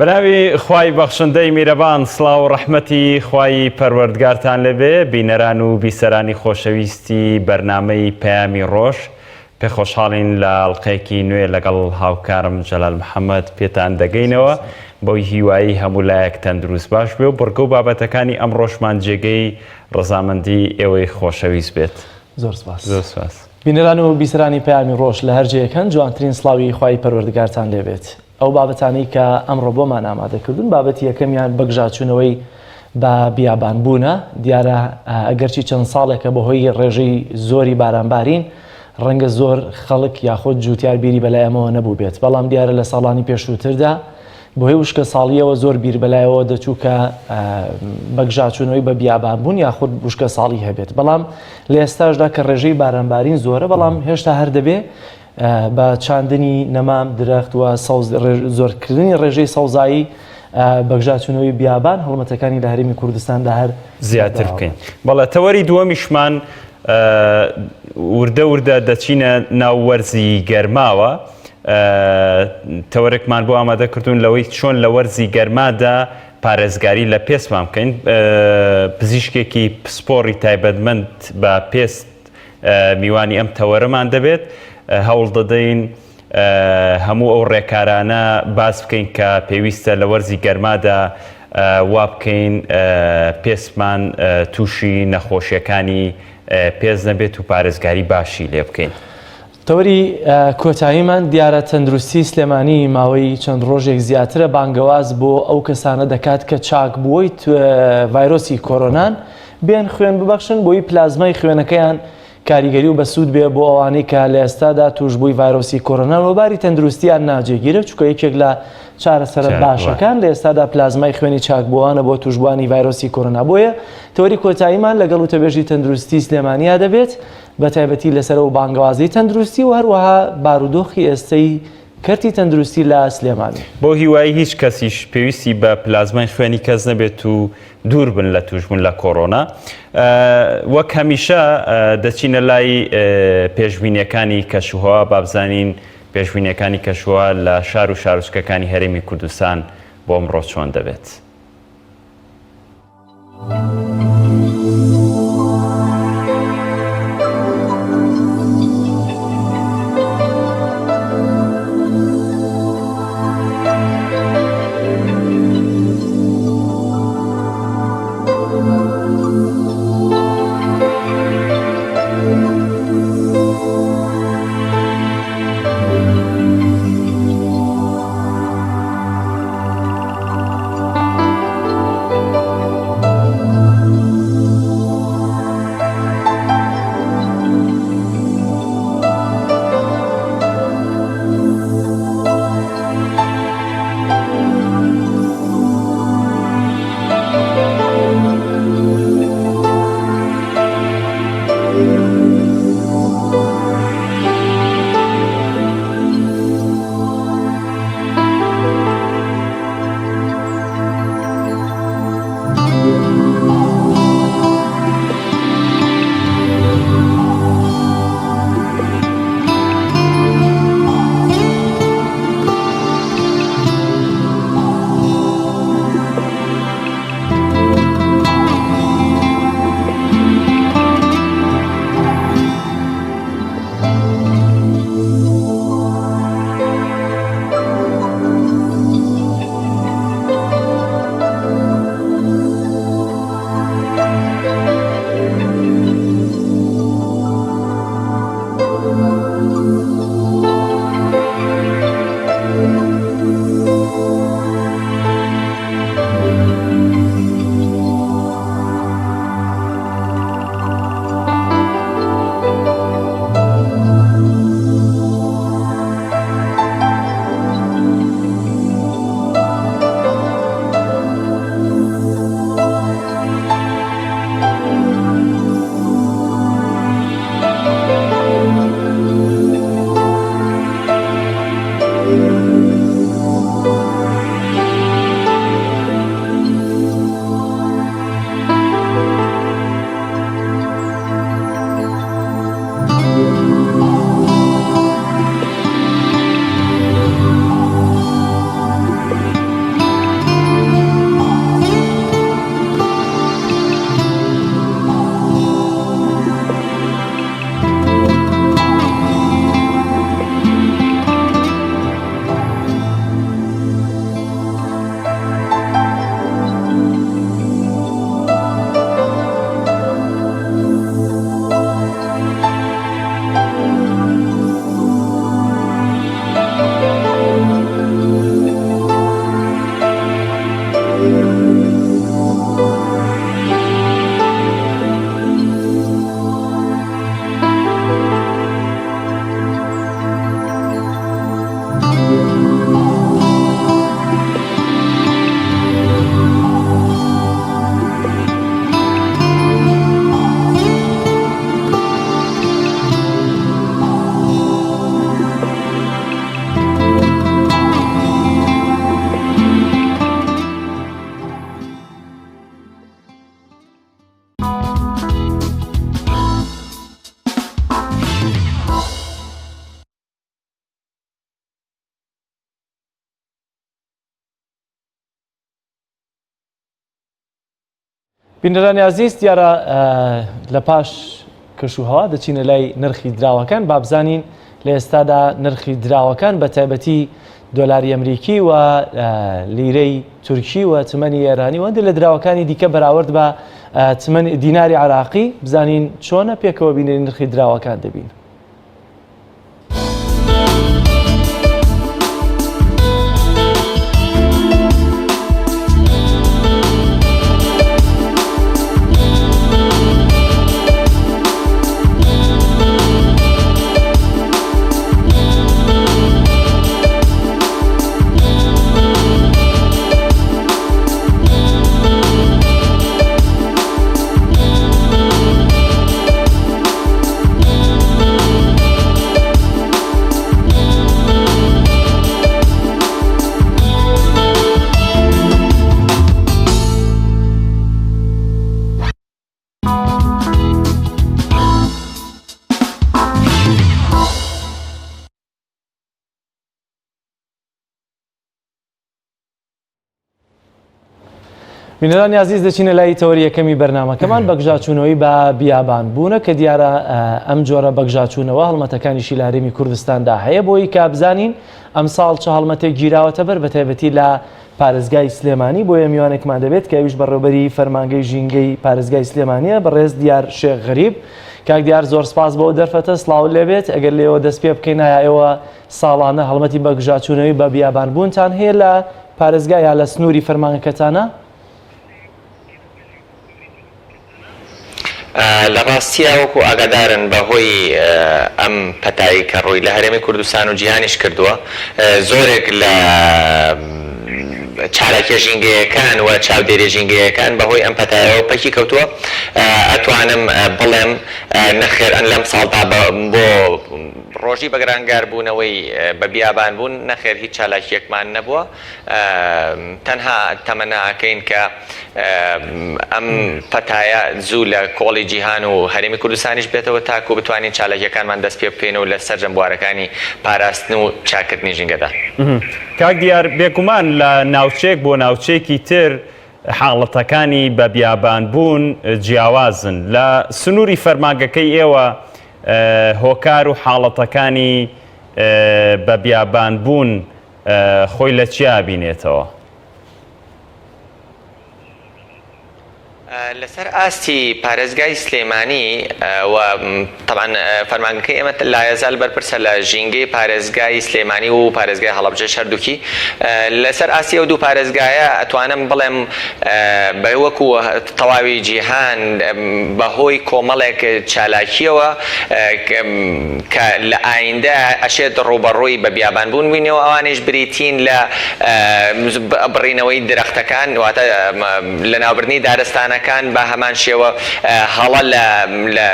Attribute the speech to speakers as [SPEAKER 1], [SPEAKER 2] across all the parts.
[SPEAKER 1] بەناوی خوای بەخشندەی میرەبان سڵاو و ڕەحمەتی خوای پەروەردگارتان لەبێ بینەران و بیسەرانی خۆشەویستی بەرنامەی پەیامی ڕۆژ پێخۆشحاڵین لە ئەڵقەیەکی نوێ لەگەڵ هاوکارم جەلال محەممەد پێتان دەگەینەوە بۆی هیوایی هەموو لایەک تەندروست باش بێ و بڕگە و بابەتەکانی ئەم ڕۆژمان جێگەی ڕەزامەندی ئێوەی خۆشەویست بێت.
[SPEAKER 2] زۆر سپاس. بینەران و بیسەرانی پەیامی ڕۆژ لە هەرجەیەکەن جوانترین سڵاوی خوای پەروەردگارتان لێبێت. ئەو بابەتانەی کە ئەمڕۆ بۆمان ئامادەکردون بابەتی یەکەمیان بەگژاچوونەوەی بە بیابانبوونە دیارە ئەگەرچی چەند ساڵێکە بەهۆی ڕێژەی زۆری بارانبارین ڕەنگە زۆر خەڵک یاخود جوتیار بیری بەلایەمەوە نەبوو بێت بەڵام دیارە لە ساڵانی پێشووتردا بۆهۆی وشکە ساڵیەوە زۆر بیر بەلایەوە دەچوو کە بەگژاچوونەوەی بە بیابانبوون یاخود وشکە ساڵی هەبێت بەڵام لە ئێستاشدا کە ڕێژەی بارانبارین زۆرە بەڵام هێشتا هەر دەبێ بە چاندنی نەمام درەخت و زۆرکردنی ڕێژەی سەوزایی بەگژاچوونەوەی بیابان هەڵمەتەکانی لە هەرێمی کوردستاندا هەر
[SPEAKER 1] زیاتر بکەین. بەڵێ تەوەری دووەمیشمان وردە دەچینە ناو وەرزی گەرماوە تەوەرێکمان بۆ ئامادەکردوون لەوەی چۆن لە وەرزی گەرمادا پارێزگاری لە پێستمان بکەین. پزیشکێکی پسپۆڕی تایبەتمەند بە پێست میوانی ئەم تەوەرەمان دەبێت هەوڵ دەدەین هەموو ئەو ڕێکارانە باس بکەین کە پێویستە لە وەرزی گەرمادا وا بکەین پێستمان تووشی نەخۆشیەکانی پێز نەبێت و پارێزگاری باشی لێ بکەین.
[SPEAKER 2] تەوەری کۆتاییمان دیارە تەندروستی سلێمانی ماوەی چەند ڕۆژێک زیاترە بانگەواز بۆ ئەو کەسانە دەکات کە چاک بوویت ڤایرۆسی کۆرۆنان بێن خوێن ببەخشن بۆی پلازمای خوێنەکەیان کاریگەری و بەسوود بێ بۆ ئەوانەی کە لە ئێستادا توشبووی ڤایرۆسی کۆرۆنا وەباری تەندروستیان ناجێگیرە چونکە یەکێک لە چارەسەرە باشەکان لە ئێستادا پلازمای خوێنی چاکبووانە بۆ توشبوانی ڤایرۆسی کۆرۆنا بۆیە تەوەری کۆتاییمان لەگەڵ وتەبێژی تەندروستی سلێمانیا دەبێت بە تایبەتی لەسەر و بانگەوازی تەندروستی و هەروەها بارودۆخی ئێستەی کەرتی تەندروستی لە سلێمانی
[SPEAKER 1] بۆ هیوایی هیچ کەسیش پێویستی بە پلازمای خوێنی کەس نەبێت و دوور بن لە توشبوون لە کۆرۆنا. وەک هەمیشە دەچینە لای پێشبینیەکانی کەشوهەوا بابزانین پێشبینیەکانی کەشوهەوا لە شار و شارۆچکەکانی هەرێمی کوردستان بۆ ئەمڕۆ چۆن دەبێت.
[SPEAKER 2] بینەرانی عزیز دیارە لە پاش کەشوهەوا دەچینە لای نرخی دراوەکان با بزانین لە ئێستادا نرخی دراوەکان بە تایبەتی دۆلاری ئەمریکی و لیرەی تورکی و تمەنی ئێرانی و لە دراوەکانی دیکە بەراورد بە دیناری عراقی بزانین چۆنە پێکەوە بینێ نرخی دراوەکان دەبین. بینەرانی عزیز دەچینە لای تەوەری یەکەمی بەرنامەکەمان بەگژاچوونەوەی بە بیابان بوونە کە دیارە ئەم جۆرە بەگژاچوونەوە هەڵمەتەکانیشی لە هەرێمی کوردستاندا هەیە بۆی کە بزانین ئەم ساڵ چ هەڵمەتێک گیراوەتە بەر بە تایبەتی لە پارێزگای سلێمانی بۆیە میوانێکمان دەبێت کە ئەویش بەڕێوەبەری فەرمانگەی ژینگەی پارێزگای سلێمانیە بەڕێز دیار شێخ غەریب. کاک دیار زۆر سپاس بۆ دەرفەتە سڵاو لێبێت ئەگەر لێەوە دەست پێ بکەین ئێوە ساڵانە هەڵمەتی بەگژاچوونەوەی بە بیابان بوونتان هەیە لە پارێزگای یا لە سنووری فەرمانگەکەتانە؟
[SPEAKER 3] لە ڕاستیە وەکو ئاگادارن بەهۆی ئەم پەتایی کە ڕووی لە هەرێمی کوردستان و جیهانیش کردووە زۆرێک لە چارەکە ژینگەیەکان و چاودێری ژینگەیەکان بەهۆی ئەم پەتایەوە پەکی کەوتووە. ئەتوانم بڵێم نەخێر ئەن لەم ساڵدا بۆ ڕۆژی بەگرانگار بوونەوەی بە بیابان بوون نەخێر هیچ چالاکیەکمان نەبووە. تەنها تەمەناکەین کە ئەم پەتایە زوو لە کۆڵی جیهان و هەرێمی کوردستانیش بێتەوە تاکو بتوانین چالاکیەکانمان دەست پێ بکەین و لە سەرجەم بوارەکانی پاراستن و چاکردنی ژینگەدا.
[SPEAKER 1] کاک دیار بێگومان لە ناوچێک بۆ ناوچێکی تر حاڵەتەکانی بە بیابان بوون جیاوازن. لە سنووری فەرمانگەکەی ئێوە هۆکار و حاڵەتەکانی بە بیابان بوون خۆی لە چیا بینێتەوە؟
[SPEAKER 3] لەسەر ئاستی پارێزگای سلێمانی و طبعاً فەرمانگەکەی ئێمە لایەزال بەرپرسە لە ژینگەی پارێزگای سلێمانی و پارێزگای هەڵەبجە هەردووکی. لەسەر ئاستی ئەو دوو پارێزگایە ئەتوانم بڵێم بە وەکو تەواوی جیهان بەهۆی کۆمەڵێک چالاکیەوە کە لە ئایندە ئەشێت ڕوبەڕووی بە بیابان بوون بووینەوە ئەوانش بریتین لە بڕینەوەی درەختەکان واتە لە ناوبردنی دارستانەکان بە هەمان شێوە هەڵە لە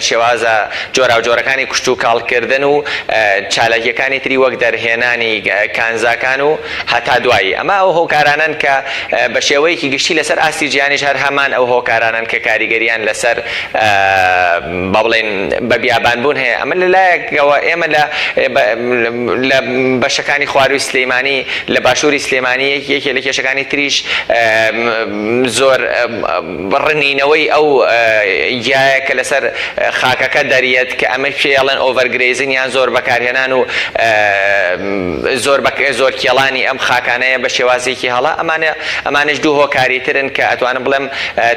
[SPEAKER 3] شێوازە جۆرا و جۆرەکانی کوشت و کاڵکردن و چالاکیەکانی تری وەک دەرهێنانی کانزاکان و هەتا دوایی. ئەمە ئەو هۆکارانن کە بە شێوەیەکی گشتی لەسەر ئاستی جیهانیش هەر هەمان ئەو هۆکارانن کە کاریگەریان لەسەر با بڵێن بە بیابان بوون هەیە. ئەمە لەلایەکەوە ئێمە لە بەشەکانی خواروی سلێمانی لە باشووری سلێمانی یەکێ لە کێشەکانی تریش زۆر ڕنینەوەی ئەو یایە کە لەسەر خاکەکە دەریێت کە ئەمە پێڵێن ئۆڤەرگرێزن یان زۆر بەکارهێنان و زۆر کێڵانی ئەم خاکانەیە بە شێوازێکی هەڵا. ئەمانش دوو هۆکاری ترن کە ئەتوانم بڵێم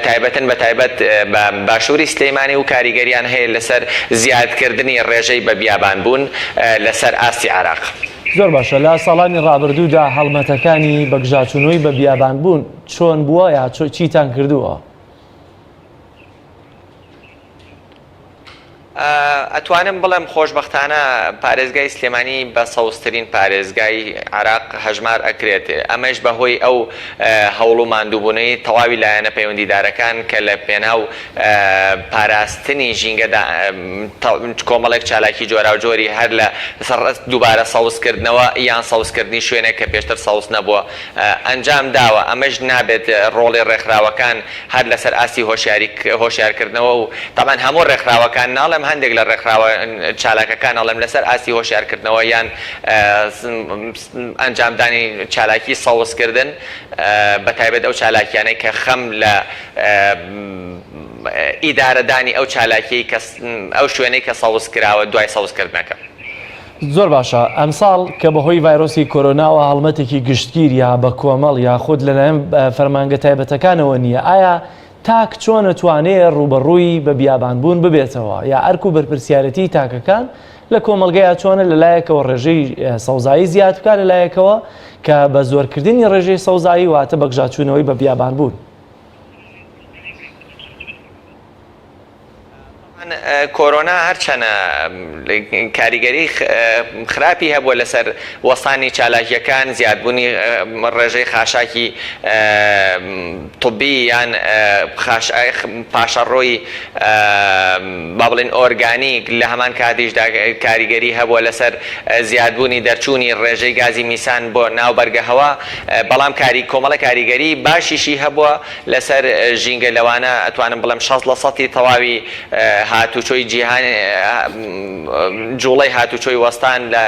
[SPEAKER 3] تایبەتن بە تایبەت بە باشووری سلێمانی و کاریگەریان هەیە لەسەر زیادکردنی ڕێژەی بە بیابان بوون لەسەر ئاستی عراق.
[SPEAKER 2] زۆر باشە. لە ساڵانی ڕابردوودا هەڵمەتەکانی بەگژاچوونەوەی بە بیابان بوون چۆن بووە یا چیتان کردووە؟
[SPEAKER 3] ئەتوانم بڵێم خۆشبەختانە پارێزگای سلێمانی بە سەوزترین پارێزگای عراق هەژمار ئەکرێت. ئەمەش بەهۆی ئەو هەوڵ و ماندووبوونەی تەواوی لایەنە پەیوەندیدارەکان کە لە پێناو پاراستنی ژینگەدا کۆمەڵێک چالاکی جۆرا و جۆری هەر لە دووبارە سەوزکردنەوە یان سەوزکردنی شوێنێک کە پێشتر سەوز نەبووە ئەنجام داوە. ئەمەش نابێت ڕۆڵی ڕێکخراوەکان هەر لەسەر ئاستی هۆشیارکردنەوە و تامان هەموو ڕێکخراوەکان ناڵێم هەندێک لە ڕێکخراوە چالاکەکان ئەڵێم لەسەر ئاستی هۆشیارکردنەوە یان ئەنجامدانی چالاکی سەوزکردن بە تایبەت ئەو چالاکیانەی کە خەم لە ئیدارەدانی ئەو چالاکی ئەو شوێنەی کە سەوز کراوە دوای سەوزکردنەکە.
[SPEAKER 2] زۆر باشە ئەمساڵ کە بەهۆی ڤایرۆسی کۆرۆناوە هەڵمەتێکی گشتگیر یا بە کۆمەڵ یا خود لەلایەن فەرمانگە تایبەتەکانەوە نییە، ئایا تاک چۆن ئەتوانێت ڕوبەڕووی بە بیابانبوون ببێتەوە یا ئەرک و بەرپرسیارەتی تاکەکان لە کۆمەلگەیە چۆنە لەلایەکەوە ڕێژەی سەوزایی زیاد بکات لەلایەکەوە کە بە زۆرکردنی ڕێژەی سەوزایی واتە بەگژاچوونەوەی بە بیابانبوون.
[SPEAKER 3] کۆرۆنا هەرچەنە کاریگەری خراپی هەبووە لەسەر وەستانی چالاکیەکان، زیادبوونی ڕێژەی خاشاکی طبی یان پاشەڕۆی با بڵێن ئۆرگانیک لە هەمان کاتیشدا کاریگەری هەبووە لەسەر زیادبوونی دەرچوونی ڕێژەی گازی میسان بۆ ناو بەرگەهەوە، بەڵام کۆمەڵە کاریگەری باشیشی هەبووە لەسەر ژینگە لەوانە ئەتوانم بڵێم 60% تەواوی هاتوچۆی جیهان جوڵەی هاتوچۆی وەستان لە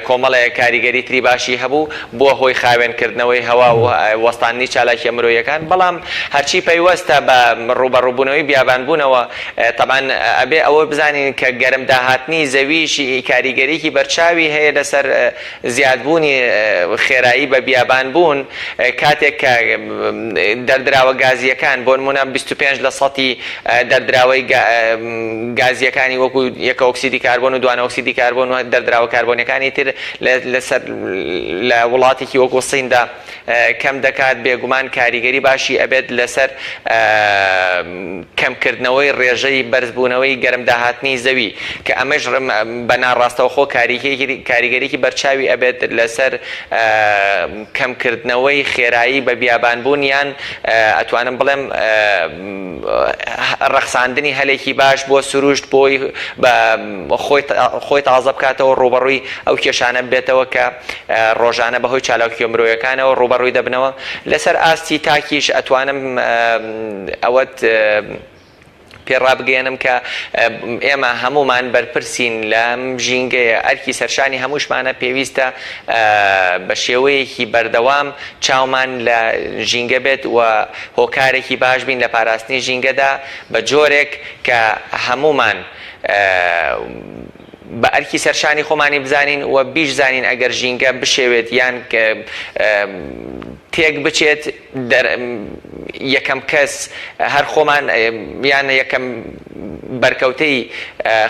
[SPEAKER 3] کۆمەڵە کاریگەری تری باشی هەبوو بۆ هۆی خاوێنکردنەوەی هەوا و وەستانی چالاکی مرۆیەکان، بەڵام هەرچی پەیوەستە بە ڕوبەڕووبوونەوەی بیابانبوونەوە تەبان ئەبێ ئەوە بزانین کە گەرم داهاتنی زەویشی کاریگەریکی بەرچاوی هەیە لەسەر زیادبوونی خێرایی بە بیابانبوون، کاتێک کە دەردراوە گازیەکان بۆ نمونە 25% دەردراوەی گازیەکانی وەکو یەکە ئۆکسیدی کاربۆن و دوانە ئۆکسیدی کاربۆن و دەردراوە کاربۆنیەکانی تر لەسەر لە وڵاتێکی وەکو سیندا کەم دەکات. بێگومان کاریگەری باشی ئەبێت لەسەر کەمکردنەوەی ڕێژەی بەرزبوونەوەی گەرم داهاتنی زەوی، کە ئەمەش بە ناڕاستەوە خۆ کاریگەریکی بەرچاوی ئەبێت لەسەر کەمکردنەوەی خێرایی بە بیابانبوون یان ئەتوانم بڵێم ڕەخساندنی هەلێکی باش بۆ سروشت بۆی خۆی تازە بکاتەوە ڕوبەڕووی ئەو کێشانە بێتەوە کە ڕۆژانە بەهۆی چالاکی مرۆیەکانەوە ڕوبەڕووی دەبنەوە. لەسەر ئاستی تاکیش ئەتوانم ئەوەت پێڕابگەێنم کە ئێمە هەمومان بەرپرسین لەم ژینگەیە، ئەرکی سەرشانی هەمووشمانە پێویستە بە شێوەیەکی بەردەوام چاومان لە ژینگە بێت و هۆکارێکی باش بین لە پاراستنی ژینگەدا بە جۆرێک کە هەمومان بە ئەرکی سەرشانی خۆمانی بزانین و بیش زانین ئەگەر ژینگە بشێوێت یان تێک بچێت یەکەم کەس هەر خۆمان یان یەکەم بەرکەوتەی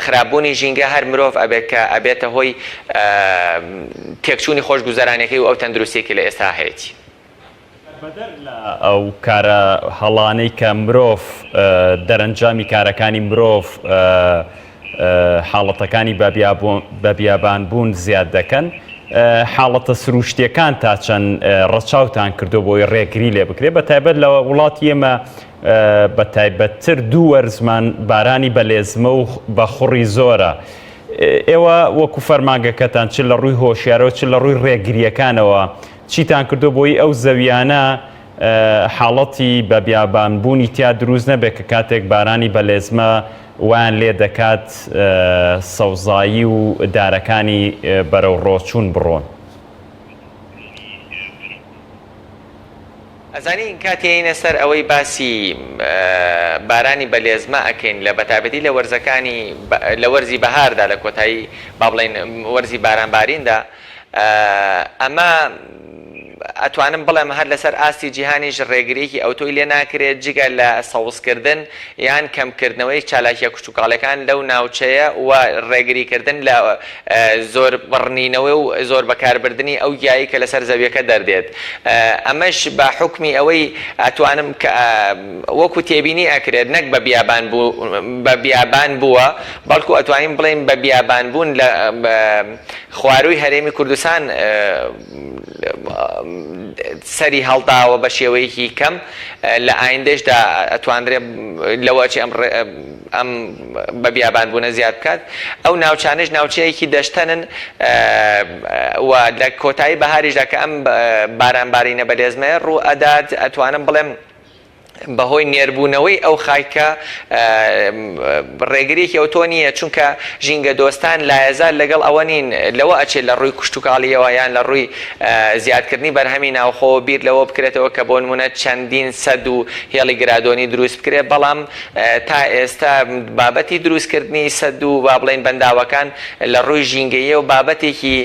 [SPEAKER 3] خراپبوونی ژینگە هەر مرۆڤ ئەبێت کە ئەبێتە هۆی تێکچوونی خۆشگوزەرانەکەی و ئەو تەندروستێکی لە ئێستا هەیەی.
[SPEAKER 1] ئەو کارە هەڵانەی کە مرۆڤ دەرەنجامی کارەکانی مرۆڤ حاڵەتەکانی بە بیابانبوون زیاد دەکەن، حاڵەتە سروشتیەکان تا چەند ڕەچاوتان کردو بۆی ڕێگری لێ بکرێت، بە تایبەت لە وڵاتی ئێمە بە تایبەتتر دوو وەرزمان بارانی بەلێزمە و بە خوڕی زۆرە. ئێوە وەکو فەرمانگەکەتان چ لە ڕووی هۆشیارەوە چ لە ڕووی ڕێگریەکانەوە چیتان کردو بۆی ئەو زەویانە حاڵەتی بە بیابانبوونی تیا دروست نەبێت کە کاتێک بارانی بەلێزمە وان لێ دەکات سەوزایی و دارەکانی بەرەو ڕۆچوون بڕۆن؟
[SPEAKER 3] ئەزانی کاتێنە سەر ئەوەی باسی بارانی بەلێزمە ئەکەین لە بەتابەتی لە وەرزەکانی لە وەرزی بەهاردا لە کۆتایی با بڵێن وەرزی بارانباریندا، ئەمە ئەتوانم بڵێم هەر لەسەر ئاستی جیهانیش ڕێگریکی ئەوتۆی لێ ناکرێت جگە لە سەوزکردن یان کەمکردنەوەی چالاکیە کوچوکاڵەکان لەو ناوچەیە و ڕێگریکردن لە زۆر بڕنینەوەی و زۆر بەکاربردننی ئەو گیایی کە لەسەر زەویەکە دەردێت. ئەمەش بە حکمی ئەوەی ئەتوانم وەکو تێبینی ئەکرێت نەک بە بیابان بووە، بەڵکو ئەتوانین بڵێن بە بیابانبوون لە خواروی هەرێمی کوردستان سەری هەڵداوە بە شێوەیەکی کەم، لە ئایندەشدا ئەتوانرێت لەوەچی ئەم بە بیابانبوونە زیاد بکات. ئەو ناوچانش ناوچەیەکی دەشتەنن و لە کۆتایی بەهاریشدا کە ئەم بارانبارینە بەلێزمەیە ڕوو ئەدات، ئەتوانم بڵێم بەهۆی نێربوونەوەی ئەو خایکە ڕێگریکی ئەوتۆ نییە چونکە ژینگە دۆستان لایەزار لەگەڵ ئەوە نین لەوە ئەچێت لە ڕووی کوشتتوکاڵیەوە یان لە ڕووی زیادکردنی بەرهەمی ناوخۆ بیر لەوە بکرێتەوە کە بۆ نمونە چەندین سەد و هێڵی گرادۆنی دروست بکرێت بەڵام تا ئێستا بابەتی دروستکردنی سەد و با بڵێن بەنداوەکان لە ڕووی ژینگەیە و بابەتێکی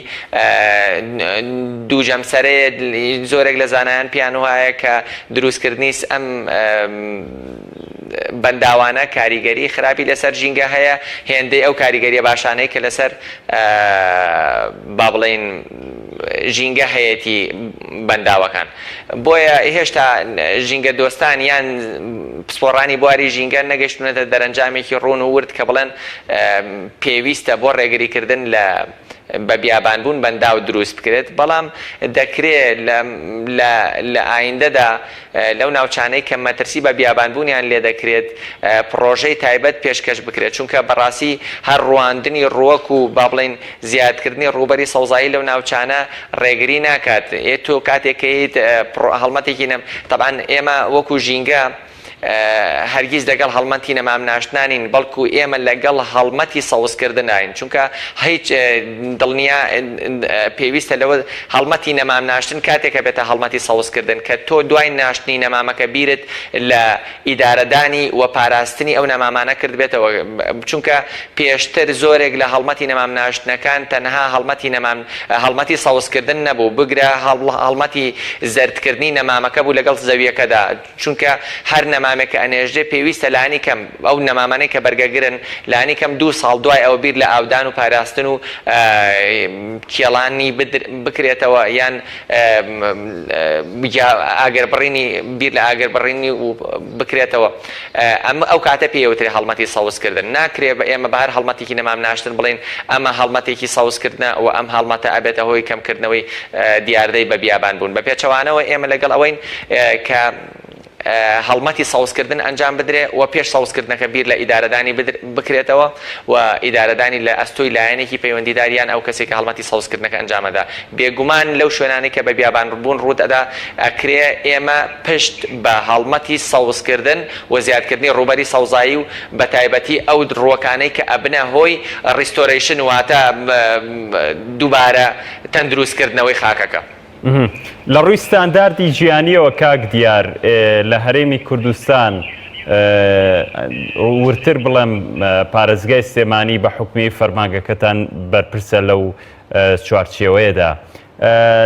[SPEAKER 3] دووجەمسەرەیە زۆرێک لە زانایان پیان وایە کە دروستکردنی ئەم بەنداوانە کاریگەری خراپی لەسەر ژینگە هەیە هێندەی ئەو کاریگەریە باشانەی کە لەسەر با بڵێن ژینگە هەیەی بەنداوەکان بۆیە هێشتا ژینگە دۆستان یان پسپۆڕانی بواری ژینگە نەگەشتونەتە دەرەنجامێکی ڕوون و ورد کە بڵێن پێویستە بۆ ڕێگریکردن لە بە بیابانبوون بەنداو دروست بکرێت بەڵام دەکرێت لە ئایندەدا لەو ناوچانەی کە مەترسی بە بیابانبوونیان لێ دەکرێت پرۆژەی تایبەت پێشکەش بکرێت چونکە بەڕاستی هەر ڕواندنی ڕووەک و با بڵێن زیادکردنی ڕووبەری سەوزایی لەو ناوچانە ڕێگری ناکات تۆ کاتێکیت هەڵمەتێکی طبعاً ئێمە وەکو ژینگە هەرگیز لەگەڵ هەڵمەتی نەمام ناشتنانین بەڵکو ئێمە لەگەڵ هەڵمەتی سەوزکردنین چونکە هیچ دڵنیا پێویستە لەوە هەڵمەتی نەمام ناشتن کاتێکە بێتە هەڵمەتی سەوزکردن کە تۆ دوای ناشتنی نەمامەکە بیرت لە ئیدارەدانی و پاراستنی ئەو نەمامانە کرد بێتەوە چونکە پێشتر زۆرێک لە هەڵمەتی نەمام ناشتنەکان تەنها هەڵمەتی سەوزکردن نەبوو بگرە هەڵمەتی زەردکردنی نەمامەکە بوو لەگەڵ زەویەکەدا چونکە هەر نەمامێکە ئەنێژێ پێویستە لانی کەم ئەو نەمامانەی کە بەرگەگرن لانی کەم 2 ساڵ دوای ئەو بیر لە ئاودان و پاراستن و کێڵانی بکرێتەوە یان ئاگربڕینی بیر لە ئاگربڕینی و بکرێتەوە ئەمە ئەو کاتە پێوترێ هەڵمەتی سەوزکردن ناکرێت بە ئێمە بەهر هەڵمەتێکی نەمام ناشتن بڵێن ئەمە هەڵمەتێکی سەوزکردنە و ئەم هەڵمەتە ئەبێتە هۆی کەمکردنەوەی دیاردەی بە بیابان بوون بە پێچەوانەوە ئێمە لەگەڵ ئەوەین کە هەڵمەتی سەوزکردن ئەنجام بدرێ و پێش سەوزکردنەکە بیر لە ئیدارەدانی بکرێتەوە و ئیدارەدانی لە ئەستۆی لایەنێکی پەیوەندیداریان ئەو کەسێک کە هەڵمەتی سەوزکردنەکە ئەنجامەدا بێگومان لەو شوێنانی کە بە بیابانبوون ڕوودەدا ئەکرێ ئێمە پشت بە هەڵمەتی سەوزکردن و زیادکردنی ڕووبەری سەوزایی و بە تایبەتی ئەو ڕووەکانەی کە ئەبنە هۆی ڕیستۆرەیشن واتە دووبارە تەندروستکردنەوەی خاکەکە
[SPEAKER 1] لە ڕووی ستانداردی ژیانیەوە کاک دیار لە هەرێمی کوردستان ورتر بڵێم پارێزگای سلێمانی بە حکمی فەرمانگەکەتان بەرپرسە لەو چوارچێوەیەدا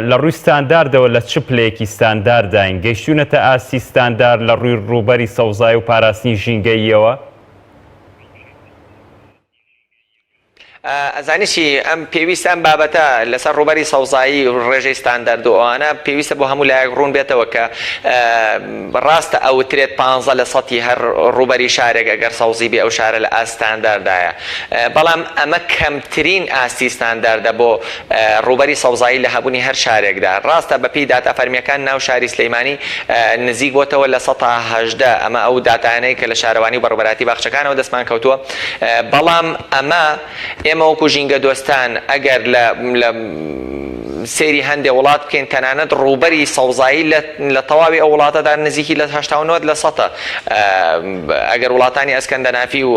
[SPEAKER 1] لە ڕووی ستانداردەوە لە چ پلەیەکی ستاندارداین گەیشتوونەتە ئاستی ستاندارد لە ڕووی ڕووبەری سەوزایی و پاراستنی ژینگەییەوە
[SPEAKER 3] ئەزانیشی ئەم پێویستە ئەم بابەتە لەسەر ڕووبەری سەوزایی ڕێژەی ستانداردەوەوانە پێویستە بۆ هەموو لایەک ڕوون بێتەوە کە ڕاستە ئەوترێت 15% هەر ڕووبەری شارێک ئەگەر سەوزی بێ ئەو شارە لە ئاستانداردایە بەڵام ئەمە کەمترین ئاستی ستانداردە بۆ ڕووبەری سەوزایی لە هەبوونی هەر شارێکدا ڕاستە بەپی داتا فەرمیەکان ناو شاری سلەیمانی نزیک بۆتەوە لە 118 ئەمە ئەو داتانەی کە لە شارەوانی و بەڕێوەبەراتی باخچەکانەوە دەستمان کەوتووە بەڵام ئەمە ئێمە وەکو ژینگە دۆستان ئەگەر لە سێری هەندێک وڵات بکەین تەنانەت ڕووبەری سەوزایی لە تەواوی ئەو وڵاتەدا نزیکی لە 89% ئەگەر وڵاتانی ئەسکەندەنافی و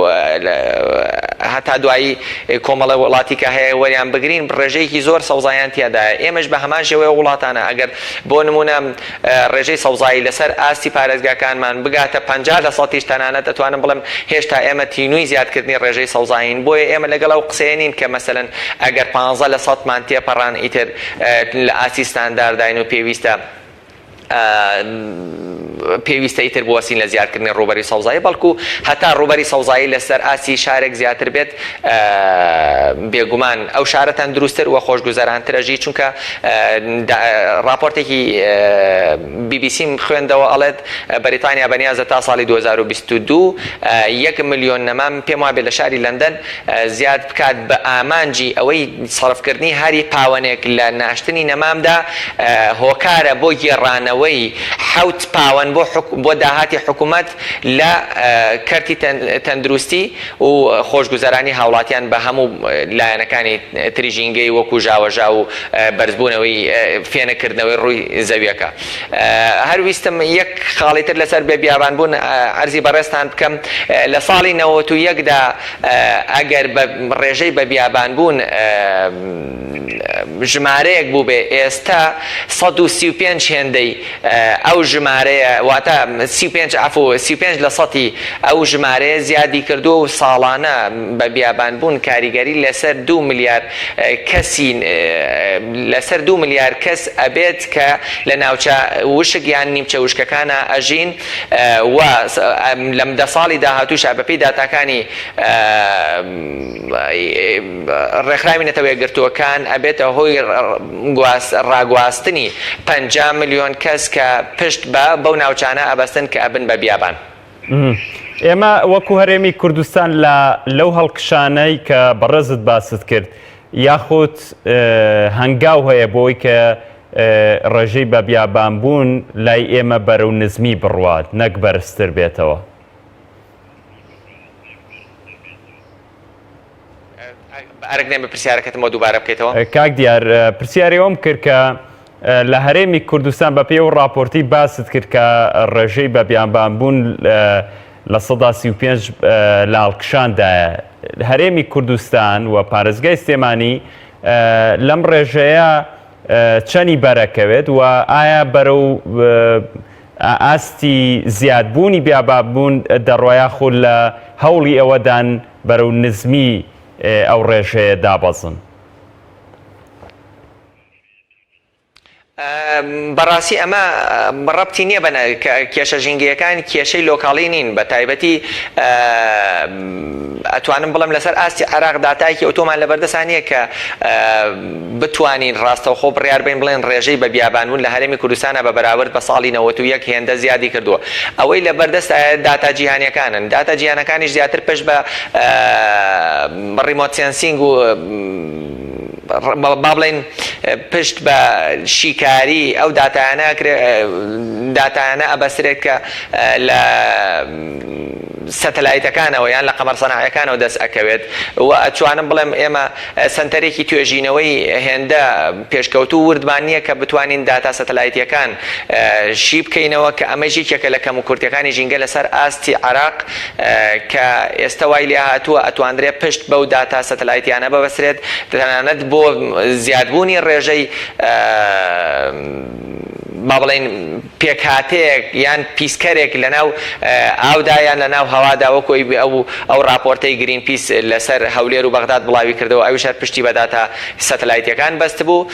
[SPEAKER 3] هەتا دوایی کۆمەڵە وڵاتی کە هەیە وەریان بگرین ڕێژەیەکی زۆر سەوزایان تیادایە ئێمەش بە هەمان شێوەیە وڵاتانە ئەگەر بۆ نمونە ڕێژەی سەوزایی لەسەر ئاستی پارێزگاکانمان بگاتە 50% تەنانەت دەتوانم بڵێم هێشتا ئێمە تینووی زیادکردنی ڕێژەی سەوزاین بۆیە ئێمە لەگەڵ ئەو قسەیەنین کە مەسەلەن ئەگەر 15% تێپەڕان ئیتر لە ئاسی ستاندارداین و پێویستە ئیتر بوەسین لە زیادکردنی ڕووبەری سەوزایی بەڵکو هەتا ڕووبەری سەوزایی لەسەر ئاسی شارێک زیاتر بێت بێگومان ئەو شارەتان دروستتر وە خۆشگوزەرانترەژی چونکە راپۆرتێکی BBC خوێندەوە ئەڵێت بەریتانیا بەنیازە تا ساڵی 2022 1 ملیۆن نەمام پێم وابێت لە شاری لەندەن زیاد بکات بە ئامانجی ئەوەی سەرفکردنی هەری پاوەنێک لە ناشتنی نەمامدا هۆکارە بۆ گێڕانەوەی 7 پاوە خاوەن بۆ داهاتی حکوومەت لە کەرتی تەندروستی و خۆشگوزەرانی هاوڵاتیان بە هەموو لایەنەکانی تریژینگەی وەکو ژاوەژا و بەرزبوونەوەی فێنەکردنەوەی ڕووی زەویەکە. هەرویستم یەک خاڵیتر لەسەر بێ بیابانبوون عەرزی بەڕێستان بکەم. لە ساڵی 91دا ئەگەر بە ڕێژەی بە بیابانبوون ژمارەیەک بوو بێ، ئێستا 135 هێندەی ئەو ژمارەیە واتە 35 لە سەتی ئەو ژمارەیە زیادی کردو و ساڵانە بە بیابانبوون کاریگەری لەسەر 2 ملیار کەسی لەسەر 2 ملیار کەس ئەبێت کە لە ناوچە وشک یان نیمچە وشکەکانە ئەژین و لەم دە ساڵی داهاتووشە بەپێی داتاکانی ڕێکخراوی نەتەوە یەکگرتووەکان ئەبێتە هۆی ڕاگواستنی 50 ملیۆن کەس کە پشت بەو ناوچانە ئەبەستن کە ئەبن بە بیابان.
[SPEAKER 1] ئێمە وەکو هەرێمی کوردستان لەو هەڵکشانەی کە بەڕێزت باست کرد یاخود هەنگاو هەیە بۆی کە ڕێژەی بە بیابانبوون لای ئێمە بەرەو نزمی بڕوات نەک بەرزتر بێتەوە.
[SPEAKER 3] ئەرگنێ بە پرسیارەکەتمەوە دووبارە بکەیتەوە.
[SPEAKER 1] کاک دیار پرسیاری ئەوم کرد کە لە هەرێمی کوردستان بە پێی و راپۆرتی باست کرد کە ڕێژەی بە بیابانبوون لە 135 لە هەڵکشاندایە. هەرێمی کوردستان و پارێزگای سلێمانی لەم ڕێژەیە چەنی بەرەکەوێت و ئایا بەرەو ئاستی زیادبوونی بیابانبوون دەڕۆیە خۆ لە هەوڵی ئەوەدان بەرەو نزمی ئەو ڕێژەیە دابەزن؟
[SPEAKER 3] بەڕاستی ئەمە ڕەبتی نییە بە کێشە ژینگەیەکان کێشەی لۆکاڵی نین، بە تایبەتی ئەتوانم بڵم لەسەر ئاستی عێراق داتایەکی ئۆتۆمان لەبەردەستانیە کە بتوانین ڕاستەوخۆ بڕیار بین بڵێن ڕێژەی بە بیابانبوون لە هەرێمی کوردستانە بە بەراورد بە ساڵی 91 هێندە زیادی کردووە. ئەوەی لەبەردەست داتا جیهانیەکانن، داتا جیهانەکانیش زیاتر پشت بە ڕیمۆت سێنسینگ و با بڵێن پشت بە شیکاری ئەو داتایانە ئەبەسرێت کە لە سەتەلایتەکانەوە یان لە قەمەر سەناعیەکانەوە دەست ئەکەوێت و ئەتوانم بڵێم ئێمە سنتەرێکی توێژینەوەی هێندە پێشکەوتو وردمان نییە کە بتوانین داتا سەتەلایتیەکان شی بکەینەوە کە ئەمە ژێکێکە لە کەم و کورتەکانی ژینگە لەسەر ئاستی عێراق کە ئێستا وای لێ هاتووە ئەتواندرێت پشت بەو داتا سەتەلایتیانە ببەسرێت تەنانەت بۆ زیادبوونی ڕێژەی با بڵێن پێکهاتەیەک یان پیسکەرێک لەناو ئاودایان لەناو هەوادا وەکۆی ئەو راپۆرتەی گرین پیس لەسەر هەولێر و بەغداد بڵاوی کردەوە ئەویش پشتی بە داتا سەتەلایتیەکان بەست بوو.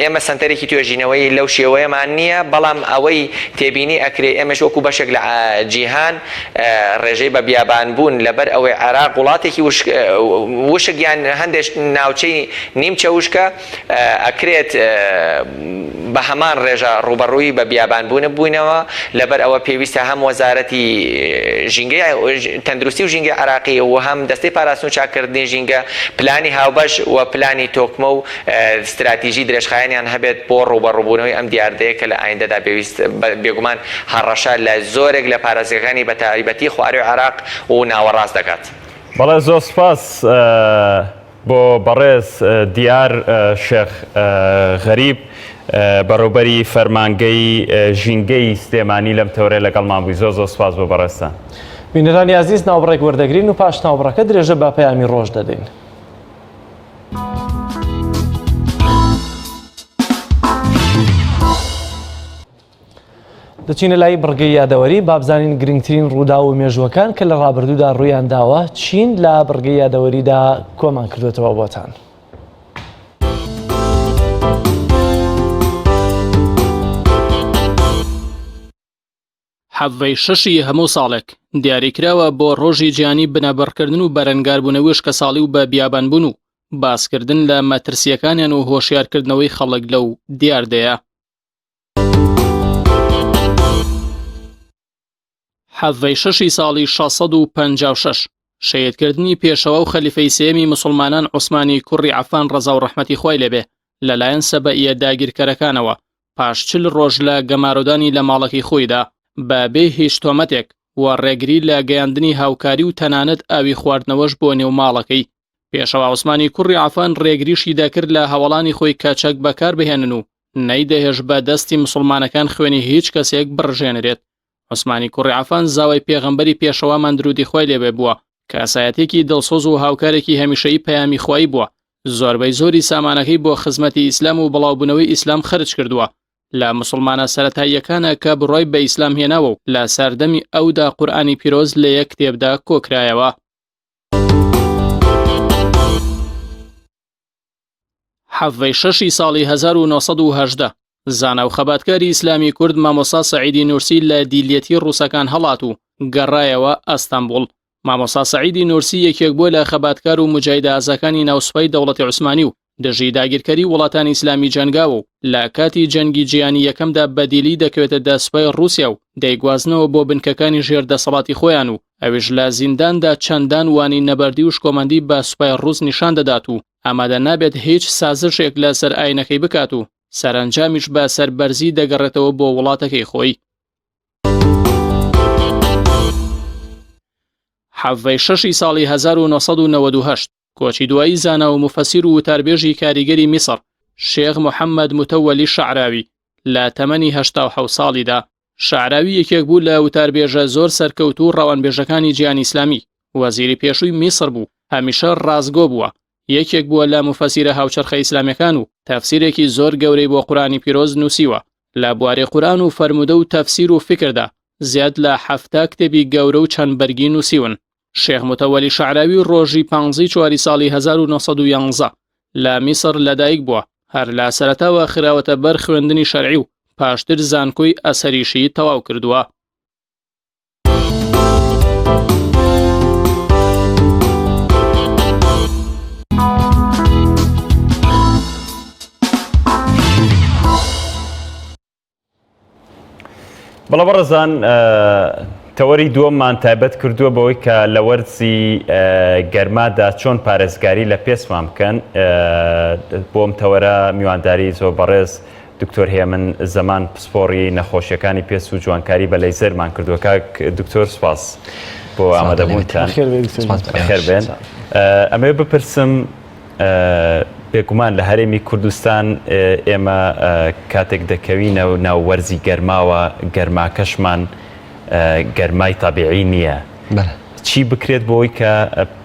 [SPEAKER 3] ئێمە سنتەرێکی توێژینەوەی لەو شێوەیەمان نییە، بەڵام ئەوەی تێبینی ئەکرێ ئێمەش وەکو بەشێک لە جیهان ڕێژەی بە بیابانبوون لەبەر ئەوەی عێراق وڵاتێکی وشک یان هەندێک ناوچەی نیمچە وشکە ئەکرێت بە هەمان ڕێژە ڕوبەڕووی بە بیابانبوونە بووینەوە. لەبەر ئەوە پێویستە هەم وەزارەتی ژینگەی تەندروستی و ژینگەی عێراقی و هەم دەستەی پاراستن و چاکردنی ژینگە پلانی هاوبەش و پلانی تۆکمە و استراتیژی درێژخایەنیان هەبێت بۆ ڕوبەڕووبوونەوەی ئەم دیاردەیە کە لە ئایندەدا پێویست بێگومان هەڕەشە لە زۆرێک لە پارێزگەکانی بە تایبەتی خواروی عێراق و ناوەڕاست دەکات.
[SPEAKER 1] بەڵێ زۆر سپاس بۆ بەڕێز دیار شێخ غەریب بەڕێوەبەری فەرمانگەی ژینگەی سلێمانی لەم تەورەیە لەگەڵمان بووی. زۆر سپاس بۆ بەڕێستان.
[SPEAKER 2] بینەرانی عزیز ناوبڕێک وەردەگرین و پاش ناوبڕەکە درێژە با پەیامی ڕۆژ دەدەین. دەچینە لای بڕگەی یادەوەری بابزانین گرنگترین ڕوودا و مێژوەکان کە لە ڕابردوودا ڕوویان داوە چین لە بڕگەی یادەوەریدا کۆمان کردوێتەوە بۆتان.
[SPEAKER 4] حەڤەی شەشی هەموو ساڵێک دیاریکراوە بۆ ڕۆژی جیهانی بنەبڕکردن و بەرەنگاربوونەوەی وشکە ساڵی و بە بیابانبوون و باسکردن لە مەترسیەکانیان و هۆشیارکردنەوەی خەڵک لەو دیاردەیە. حەڤەی شەشی ساڵی 656 شەیدکردنی پێشەوە و خەلیفەی سێمی موسڵمانان عوسمانی کوڕی عەفان ڕەزا و ڕەحمەتی خوای لێبێ لەلایەن سەبەئیە داگیرکەرەکانەوە پاش 40 ڕۆژ لە گەمارۆدانی لە ماڵەکەی خۆیدا بەبێ هیچ تۆمەتێک و ڕێگری لە گەیاندنی هاوکاری و تەنانەت ئاوی خواردنەوەش بۆ نێو ماڵەکەی. پێشەوا عوسمانی کوڕی عەفان ڕێگریشی دەکرد لە هەوڵانی خۆی کەچەک بەکار بهێنن و نەیدەهێش بە دەستی مسلمانەکان خوێنی هیچ کەسێک بڕژێنرێت. عوسمانی کوڕی عەفان زاوای پێغەمبەری پێشەوامان درودی خۆی لێبێ بووە کە ئاسایەتێکی دڵسۆز و هاوکارێکی هەمیشەیی پەیامی خوایی بووە. زۆربەی زۆری سامانەکەی بۆ خزمەتی ئیسلام و بڵاوبوونەوەی ئیسلام خرج کردووە. لە مسلمانە سەرەتاییەکانە کە بڕۆی بە ئیسلام هێناوە و لە سەردەمی ئەودا قورئانی پیرۆز لە یەک کتێبدا کۆکرایەوە. حەڤەی شەشی ساڵی 1970 زانا و خەباتکاری ئیسلامی کورد مامۆستا سەعیدی نورسی لە دیلەتی ڕووسەکان هەڵات و گەڕایەوە ئەستەمبوڵ. مامۆستا سەعیدی نورسی یەکێک بووە لە خەباتکار و مجاهیدە ئازاکانی ناوسپای دەوڵەتی عوسمانی و دژی داگیرکەری وڵاتانی ئیسلامی جەنگاوە و لە کاتی جەنگی جیهانی یەکەمدا بەدیلی دەکەوێتە دەسپای ڕووسیا و دەیگوازنەوە بۆ بنکەکانی ژێردەسەڵاتی خۆیان و ئەویش لە زینداندا چەندان وانی نەبەردی و شکۆمەندی بە سوپای ڕووس نیشان دەدات و ئامادە نابێت هیچ سازشێک لە سەر ئاینەکەی بکات و سەرنجامیش بە سەربەرزی دەگەڕێتەوە بۆ وڵاتەکەی خۆی. حەڤەی شەشی ساڵی 1998 کۆچی دوایی زانا و مفەسیر و وتاربێژی کاریگەری میسر شێخ محەممەد متەوەلی شەعراوی لە تەمەنی 87 ساڵیدا. شەعراوی یەکێک بوو لە وتاربێژە زۆر سەرکەوت و ڕەوانبێژەکانی جیهانی ئیسلامی. وەزیری پێشووی میسر بوو، هەمیشە ڕازگۆ بووە. یەکێک بووە لە مفەسیرە هاوچەرخە ئیسلامیەکان و تەفسیرێکی زۆر گەورەی بۆ قورئانی پیرۆز نووسیوە. لە بواری قورئان و فەرموودە و تەفسیر و فکردا زیاد لە 7 کتێبی گەورە و چەند بەرگی نووسیون. شێخ متەوەلی شەعراوی ڕۆژی 15 ساڵی 1911 لە میسر لەدایک بووە. هەر لە سەرەتاوە خراوەتە بەر خوێندنی شەرعی و پاشتر زانکۆی ئەسەریشی تەواو کردووە.
[SPEAKER 1] بەڵە بەڕێزان تەوەری دووەممان تایبەت کردووە بەوەی کە لە وەرزی گەرمادا چۆن پارێزگاری لە پێسمان بکەن. بۆم تەوەرە میوانداری زۆر بەڕێز دکتۆر هێمن زەمان پسپۆڕی نەخۆشیەکانی پێس و جوانکاری بە لەیزەرمان کردووە. کاک دکتۆر سوپاس بۆ ئامادەبوونتان. خێر بێن. ئەمێ بپرسم بێگومان لە هەرێمی کوردستان ئێمە کاتێک دەکەوینە و ناو وەرزی گەرماوە گەرماکەشمان گەرمای تابیعی نییە. چی بکرێت بۆی کە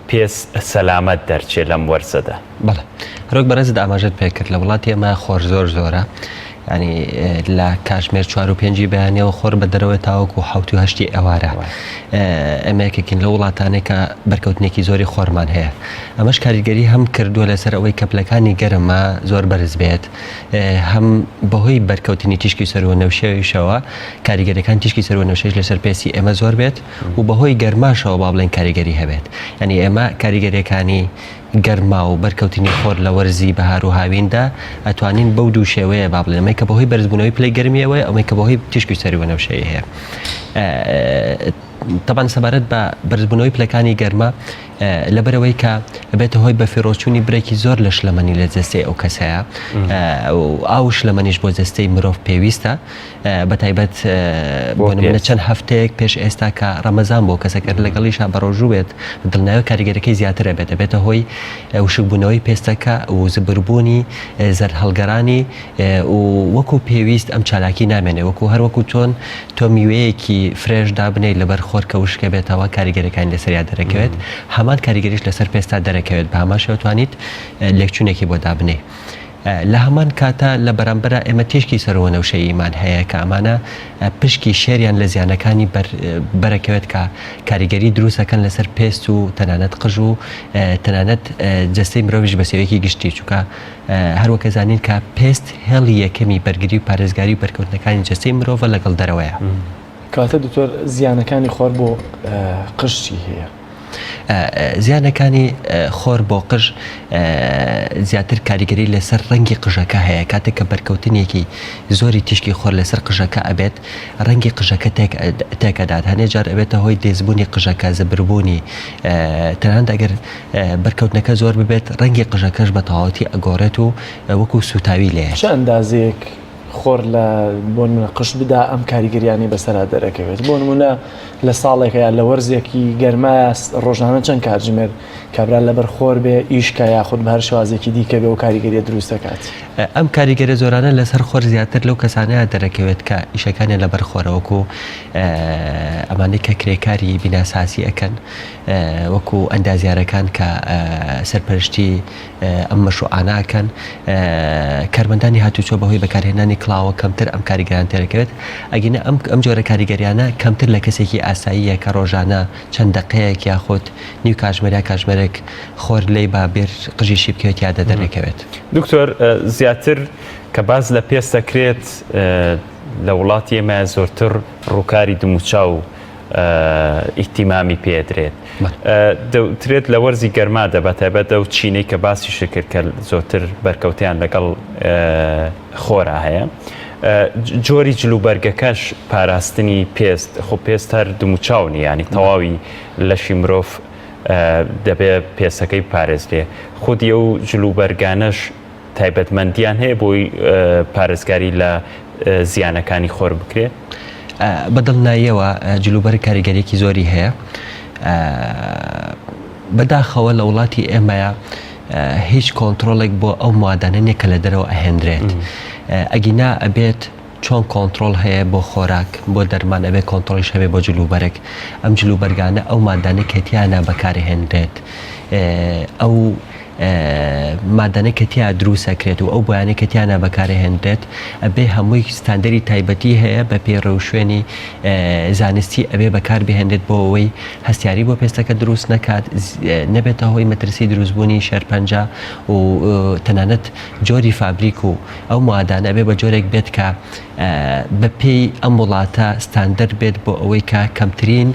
[SPEAKER 1] پێس سەلامەت دەرچێت لەم وەرزەدا؟
[SPEAKER 5] بەڵێ هەرۆک بەڕێزت ئاماژەت پێکرد لە وڵاتی ئێمە خۆر زۆر زۆرە. ینی لە کاتژمێر 4 و 5 بەیانەوە خۆر بە دەرەوە تاوەکو 7 و 8 ئەوارە. ئەمە یەکێکین لە وڵاتانێک کە بەرکەوتنێکی زۆری خۆرمان هەیە. ئەمەش کاریگەری هەم کردووە لەسەر ئەوەی کەپلەکانی گەرمە زۆر بەرز بێت، هەم بەهۆی بەرکەوتنی تیشکی سەرەوە نەوشەویشەوە کاریگەریەکان تیشکی سەرەوە نەوشەش لەسەر پێسی ئێمە زۆر بێت و بەهۆی گەرماشەوە با بڵێن کاریگەری هەبێت. ینی ئێمە کاریگەریەکانی گەرما و بەرکەوتنی خۆر لە وەرزی بەهار و هاویندا ئەتوانین بەو دوو شێوەیە با بڵێن، ئەمەی کە بەهۆی بەرزبوونەوەی پلەی گەرمیەوەی، ئەمەی کە بەهۆی تیشکی سەرەوە نەوشەیە هەیە. طبعا سەبارەت بە بەرزبوونەوەی پلەکانی گەرمە لەبەرەوەی کە بێتە هۆی بە فیرۆچوونی برێکی زۆر لە شلەمەنی لە جەستەی ئەو کەسەیە. ئاو شلەمەنیش بۆ جەستەی مرۆڤ پێویستە، بەتایبەت بۆ نمونە چەند هەفتەیەک پێش ئێستا کە ڕەمەزان بۆ کەسەکە لەگەڵیشا بەڕۆژوو بێت دڵناوی کاریگەرەکەی زیاترە بێت، دەبێتە هۆی وشکبوونەوەی پێستەکە و زبربوونی زەر هەڵگەرانی و وەکو پێویست ئەم چالاکی نامێنێ، وەکو هەر وەکو تۆ میوەیەکی فرێش دابنەی لەبەر خۆر کە وشکە بێتەوە کاریگەرەکانی لەسەریا دەرەکەوێت، هەمان کاریگەریش لەسەر پێستا دەرەکەوێت، بە هەماشەوە توانیت لێکچوونێکی بۆ دابنێ. لە هەمان کاتە لە بەرامبەرە ئێمە تیشکی سەرەوە نەوشەییمان هەیە کە ئەمانە پشکی شێریان لە زیانەکانی بەرەکەوێت کە کاریگەری دروستەکەن لەسەر پێست و تەنانەت قژ و تەنانەت جەستەی مرۆڤیش بە سێوەیەکی گشتی، چونکە هەروەکە زانین کە پێست هێڵی یەکەمی بەرگری و پارێزگاری و بەرکەوتنەکانی جەستەی مرۆڤە لەگەڵ دەرەوەیە.
[SPEAKER 2] کاتە دکتۆر زیانەکانی خۆر بۆ قژی هەیە؟
[SPEAKER 5] زیانەکانی خۆر بۆ قژ زیاتر کاریگەری لەسەر ڕەنگی قژەکە هەیە. کاتێک کە بەرکەوتنێکی زۆری تیشکی خۆر لەسەر قژەکە ئەبێت، ڕەنگی قژەکە تێکەدات، هەنێ جار ئەبێتە هۆی دێزبوونی قژەکە، زەبربوونی، تەنانەت ئەگەر بەرکەوتنەکە زۆر ببێت ڕەنگی قژەکەش بە تەواوەتی ئەگۆڕێت و وەکو سوتاوی لێ.
[SPEAKER 2] چه ئەندازەیەک خۆر لە بۆ نمونە قشت بدا ئەم کاریگەریانی بەسەرا دەرەکەوێت بۆ نمونە لە ساڵێکە یا لە وەرزێکی گەرمە ڕۆژانە چەند کاتژمێر کابرا لەبەر خۆر بێ ئیشکە یاخود بە هەر شوازێکی دیکە بێ و کاریگەریە دروست دەکات.
[SPEAKER 5] ئەم کاریگەرە زۆرانە لەسەر خۆر زیاتر لەو کەسانەیە دەرەکەوێت کە ئیشەکانیان لەبەر خۆرەوەکو ئەمانەی کە کرێکاری بیناساسی ئەەکەن وەکو ئەندازیارەکان کە سەرپەرشتی ئەم مەشروعاناکەن کارمەندانی هاتوچۆ بەهۆی بەکارهێنانی کڵاوە کەمتر ئەم کاریگەران تێرەکەوێت ئەگەنە ئەم جۆرە کاریگەریانە کەمتر لە کەسێکی ئاساییە کە ڕۆژانە چەند دقەیەک یاخود نیو کاتژمێر کاتژمێرێک خۆر لێی با بێر قژیشی بکەوێت یادە دەرەکەوێت.
[SPEAKER 1] دکتۆر زیاتر کە باز لە پێست دەکرێت لە وڵاتی ئێمە زۆرتر ڕووکاری دموچاو ئیحتیمامی پێدرێت دەوترێت لە وەرزی گەرمادە بەتایبەت ئەو چینەی کە باسی شکرد کە زۆرتر بەرکەوتیان لەگەڵ خۆرا هەیە جۆری جلوبەرگەکەش پاراستنی پێست خۆ پێست هەر دموچاونی ینی تەواوی لەشی مرۆڤ دەبێت پێستەکەی پارێز لێ خودی ئەو جلوبەرگانەش تایبەتمەندیان هەیە بۆی پارێزگاری لە زیانەکانی خۆر بکرێت.
[SPEAKER 5] بەدڵناییەوە جلوبەر کاریگەریەکی زۆری هەیە بەداخەوە لە وڵاتی ئێمەیە هیچ کۆنتترۆلێک بۆ ئەو موادانەیە کە لە دەرەوە ئەهێنرێت ئەگینا ئەبێت چۆن کۆنتترۆل هەیە بۆ خۆراک بۆ دەرمان ئەبێت کۆنتترۆلیش هەبێت بۆ جلوبەرێک ئەم جلوبەرگانە ئەو مادانە کەتیانە بەکارهێنرێت ئەو مادانە کەتیا دروستەکرێت و ئەو بۆیانە کەتیانە بەکارهێنرێت ئەبێ هەمووی ستاندەری تایبەتی هەیە بە پێڕێ شوێنی زانستی ئەبێ بەکار بهێنرێت بۆ ئەوەی هەستیاری بۆ پێستەکە دروست نەکات نەبێتە هۆی مەترسی دروستبوونی شەرپەنجە و تەنانەت جۆری فابریک و ئەو موادانە ئەبێ بە جۆرێک بێت کە بە پێی ئەم وڵاتە ستاندەر بێت بۆ ئەوەی کە کەمترین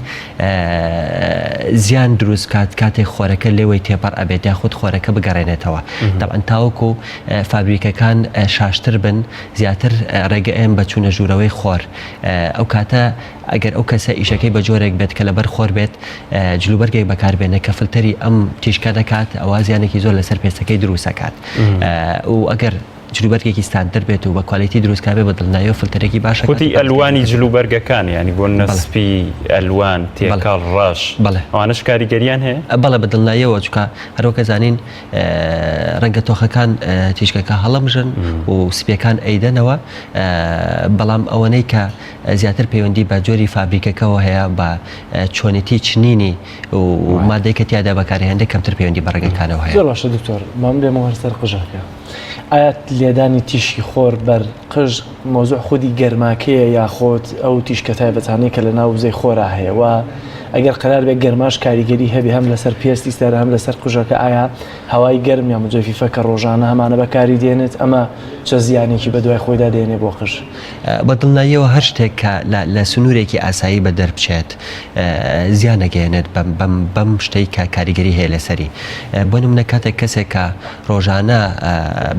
[SPEAKER 5] زیان دروست کات کاتێک خۆرەکە لێوەی تێپەڕ ئەبێت یاخود خۆرەکە بگەڕێنێتەوە دەبەن تاوەکو فابریکەکان شاشتر بن زیاتر ڕێگەئێن بە چوونە ژوورەوەی خۆر ئەو کاتە ئەگەر ئەو کەسە ئیشەکەی بە جۆرێک بێت کە لەبەر خۆر بێت جلوبەرگێک بەکاربێنە کە فلتەری ئەم تیشکە دەکات ئەوازیانێکی زۆر لەسەر پێستەکەی دروستەکات و ئەگەر جلوبەرگێکی ستاندەر بێت و بە کوالیتی دروستکابێ بە دڵنیایی و فلتەرێکی باشە
[SPEAKER 1] خودی ئەلوانی جلوبەرگەکان ینی بۆ نەسپی ئەلوان تێکاڵ ڕاش ئەوانەش کاریگەریان هەیە
[SPEAKER 5] بەڵێ بە دڵنیاییەوە چکە هەروەکە زانین ڕەنگە تۆخەکان تیشکەکە هەڵەمژن و سپیەکان ئەیدەنەوە بەڵام ئەوەنەی کە زیاتر پەیوەندی بە جۆری فابریکەکەەوە هەیە بە چۆنیتی چنینی و مادەی کە تیادا بەکارهێنێ کەمتر پەیوەندی بە ڕێگەکانەوە هەیە.
[SPEAKER 2] زۆر باشە دکتۆر مام لێمە هەرسەر قژەکە ئایا لێدانی تیشکی خۆر بەر قژ مۆزوع خودی گەرماکەیە یاخۆت ئەو تیشکە تایبەتانەی کە لە ناو وزەی خۆرا هەیە و ئەگەر قرار بێ گەرماش کاریگەری هەبێ هەم لەسەر پێستی سەر هەم لەسەر قژەکە ئایا هەوای گەرم یا مجەفیفە کە ڕۆژانە هەمانە بەکاری دێنێت ئەمە چه زیانێکی بە دوای خۆیدا دێنێ بۆ قژ
[SPEAKER 5] بە دڵنیاییەوە هەر شتێک کە لە سنوورێکی ئاسایی بە دەربچێت زیانەگەێنێت بەم شتەی کە کاریگەری هەیە لەسەری بۆ نمونە کاتێک کەسێک کە ڕۆژانە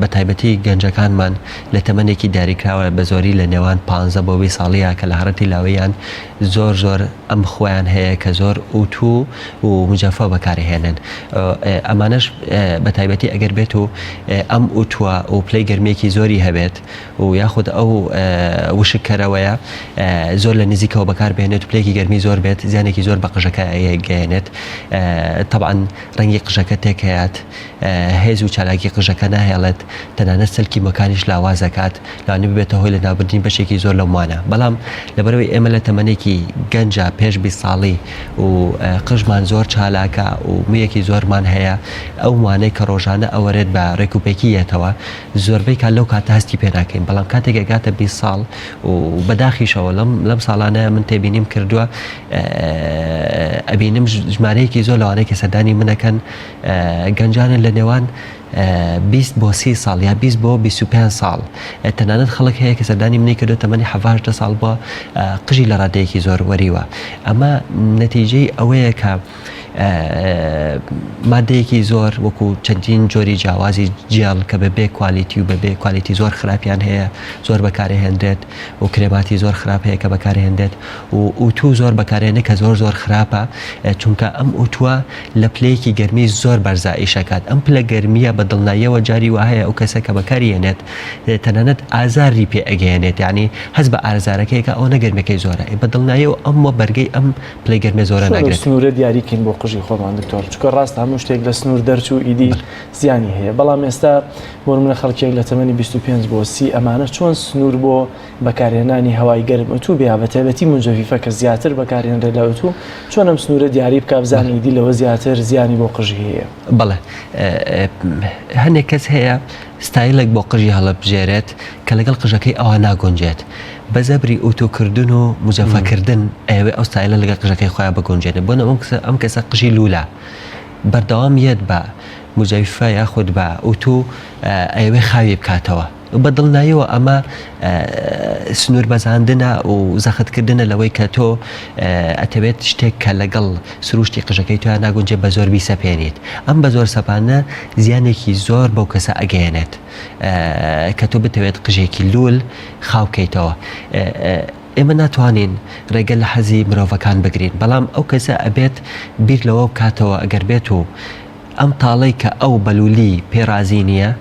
[SPEAKER 5] بە تایبەتی گەنجەکانمان لە تەمەنێکی داریکراوە بە زۆری لە نێوان 15 بۆ 20 ساڵیە کە لە هەڕەتی لاوەیان زۆر ئەم خۆیان هەیە کە زۆر ئوتو و مجەفە بەکارهێنن ئەمانەش بە تایبەتی ئەگەر بێت و ئەم ئوتووە و پلەی گەرمێکی زۆری هەبێت و یاخود ئەو وشکەرەوەیە زۆر لە نزیکەوە بەکاربێنێت و پلێکی گەرمی زۆر بێت زیانێکی زۆر بە قژەکە گەێنێت طبعاً ڕەنگی قژەکە تێکهەیەات هێز و چالاکی قژەکە ناهێڵێت تەنانەت سەلکی مەکانیش لاوازەکات لەوانێ ببێتە هۆی لە نابردنی بەشێکی زۆر لە وانە بەڵام لەبەرەوەی ئێمە لە تەمەنێکی گەنجە پێش 20 ساڵی و قژمان زۆر چالاکە و مویەکی زۆرمان هەیە ئەو وانەی کە ڕۆژانە ئەوەرێت بە ڕێکوپێکیەتەوە زۆربەی کات لەو کاتە هەستی پێ ناکەین بەڵام کاتێک گاتە 20 ساڵ و بەداخیشەوە لەم ساڵانە من تێبینیم کردووە ئەبینم ژمارەیەکی زۆر لەوانەیە کە سەردانی منەکەن گەنجانن لە نێوان 20 بۆ 30 ساڵ یا 20 بۆ 25 ساڵ تەنانەت خەڵک هەیە کە سەردانی منی کردو تەمەنی 17 ساڵ بۆ قژی لە ڕادەیەکی زۆر وەریوە ئەمە نەتیجەی ئەوەیە کە مادەیەکی زۆر وەکو چەندین جۆری جیاوازی جیاڵ کە بەبێ کوالیتی و بەبێ کوالیتی زۆر خراپیان هەیە زۆر بەکارهێنرێت و کرێماتی زۆر خراپ هەیە کە بەکارهێنرێت و ئوتو زۆر بەکارێنێت کە زۆر خراپە چونکە ئەم ئوتووە لە پلەیەکی گەرمی زۆر بەرزائیشەکات ئەم پلە گەرمیە بە دڵناییەوە جاری وهەیە ئەو کەسە کە بەکارهێنێت تەنانەت ئازاری پێ ئەگەیەنێت یعنی هەست بە ئارزارەکەیکە ئەو نەگەرمەکەی زۆرە بە دڵناییەوە ئەمە بەرگەی ئەم پلەی گەرمێ زۆرە ناگرێت
[SPEAKER 2] سنوورە دیاریکەین بۆ قژی خۆمان دکتۆر چکە ڕاست هەموو شتێک لە سنوور دەرچوو ئیدی زیانی هەیە بەڵام ئێستا بۆ منە خەڵکێک لە تەمەنی 25 بۆ 30 ئەمانە چۆن سنوور بۆ بەکارهێنانی هەوای گەرم ئۆتو بێ بەتایبەتی منجەفیفە کە زیاتر بەکارهێنرێت لە ئۆتو چۆن ئەم سنوورە دیاری بکە بزانین ئیدی لەوە زیاتر زیانی بۆ قژی هەیە
[SPEAKER 5] بەڵێ هەندێک کەس هەیە ستایلێک بۆ قژی هەڵەبژێرێت کە لەگەڵ قژەکەی ئەوە ناگۆنجێت بە زەبری ئۆتۆکردن و مجەفەکردن ئەوێ ئەو ستایلە لەگەڵ قژەکەی خۆیان بگۆنجێنێت بۆ ئەم کەسە قژی لولا بەردەوامیەت بە مجەفیفە یاخود بە ئۆتو ئەوێ خاوی بکاتەوە بە دڵناییەوە ئەمە سنوور بەزاندنە و زەختکردنە لەوەی کە تۆ ئەتەوێت شتێک کە لەگەڵ سروشتی قژەکەی تویان ناگونجێ بە زۆر بیسەپێنیت ئەم بە زۆر سەپانە زیانێکی زۆر بەو کەسە ئەگەیەنێت کە تۆ بتەوێت قژێکی لول خاوکەیتەوە ئێمە ناتوانین ڕێگە لە حەزی مرۆڤەکان بگرین بەڵام ئەو کەسە ئەبێت بیر لەوە بکاتەوە ئەگەر بێت و ئەم تاڵەی کە ئەو بەلولی پێرازی نییە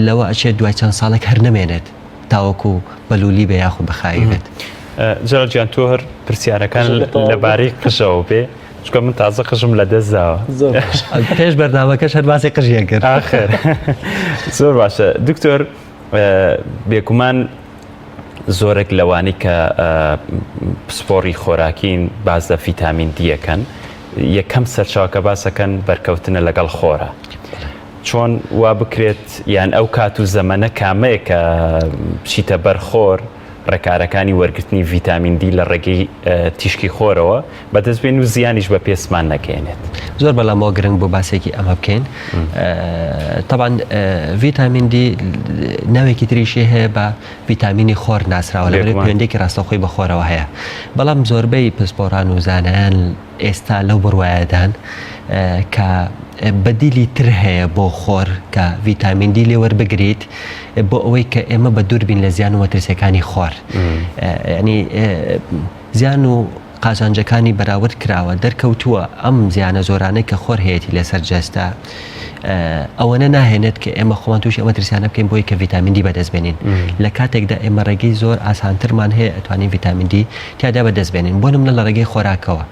[SPEAKER 5] لەوە ئەچێت دوای چەند ساڵێک هەر نەمێنێت تاوەکو بەلولی بە یاخو بەخایوێت
[SPEAKER 1] جەرجیان تۆ هەر پرسیارەکان لەبارەی قژەوە بێ چکە من تازە قژم لە دەستداوە
[SPEAKER 5] پێش بەرنامەکەش هەر باسی قژیان کرد
[SPEAKER 1] ئاخر زۆر باشە دکتۆر بێگومان زۆرێک لەوانی کە سپۆری خۆراکین باز لە ڤیتامین دیەکەن یەکەم سەرچاوکە باسەکەن بەرکەوتنە لەگەڵ خۆرە چۆن وا بکرێت یان ئەو کات و زەمەنە کامەیە کە بچیتە بەرخۆر ڕێکارەکانی وەرگرتنی ڤیتامین دی لە ڕێگەی تیشکی خۆرەوە بەدەستبێن و زیانیش بە پێسمان نەکەێنێت
[SPEAKER 5] زۆر بەڵامەوە گرنگ بۆ باسێکی ئەمە بکەین طبعاً ڤیتامین دی ناوێکی تریشی هەیە بە ڤیتامینی خۆر ناسراوە لەبەرەوەی پەیوەندێکی ڕاستەوخۆی بە خۆرەوە هەیە بەڵام زۆربەی پسپۆران و زانایان ئێستا لەو بڕوایەدان کە بەدیلی تر هەیە بۆ خۆر کە ڤیتامین دی لێ وەربگریت بۆ ئەوەی کە ئێمە بە دووربین لە زیان و مەترسیەکانی خۆر ینی زیان و قازانجەکانی بەراورد کراوە دەرکەوتووە ئەم زیانە زۆرانەی کە خۆر هەیەی لەسەر جەستە ئەوەنە ناهێنێت کە ئێمە خۆمان تووشی ئەمە ترسیانە بکەین بۆی کە ڤیتامین دی بەدەستبێنین لە کاتێکدا ئێمە ڕێگەی زۆر ئاسانترمان هەیە ئەتوانین ڤیتامین دی تیادا بەدەستبێنین بۆ نمونە لە ڕێگەی خۆراکەوە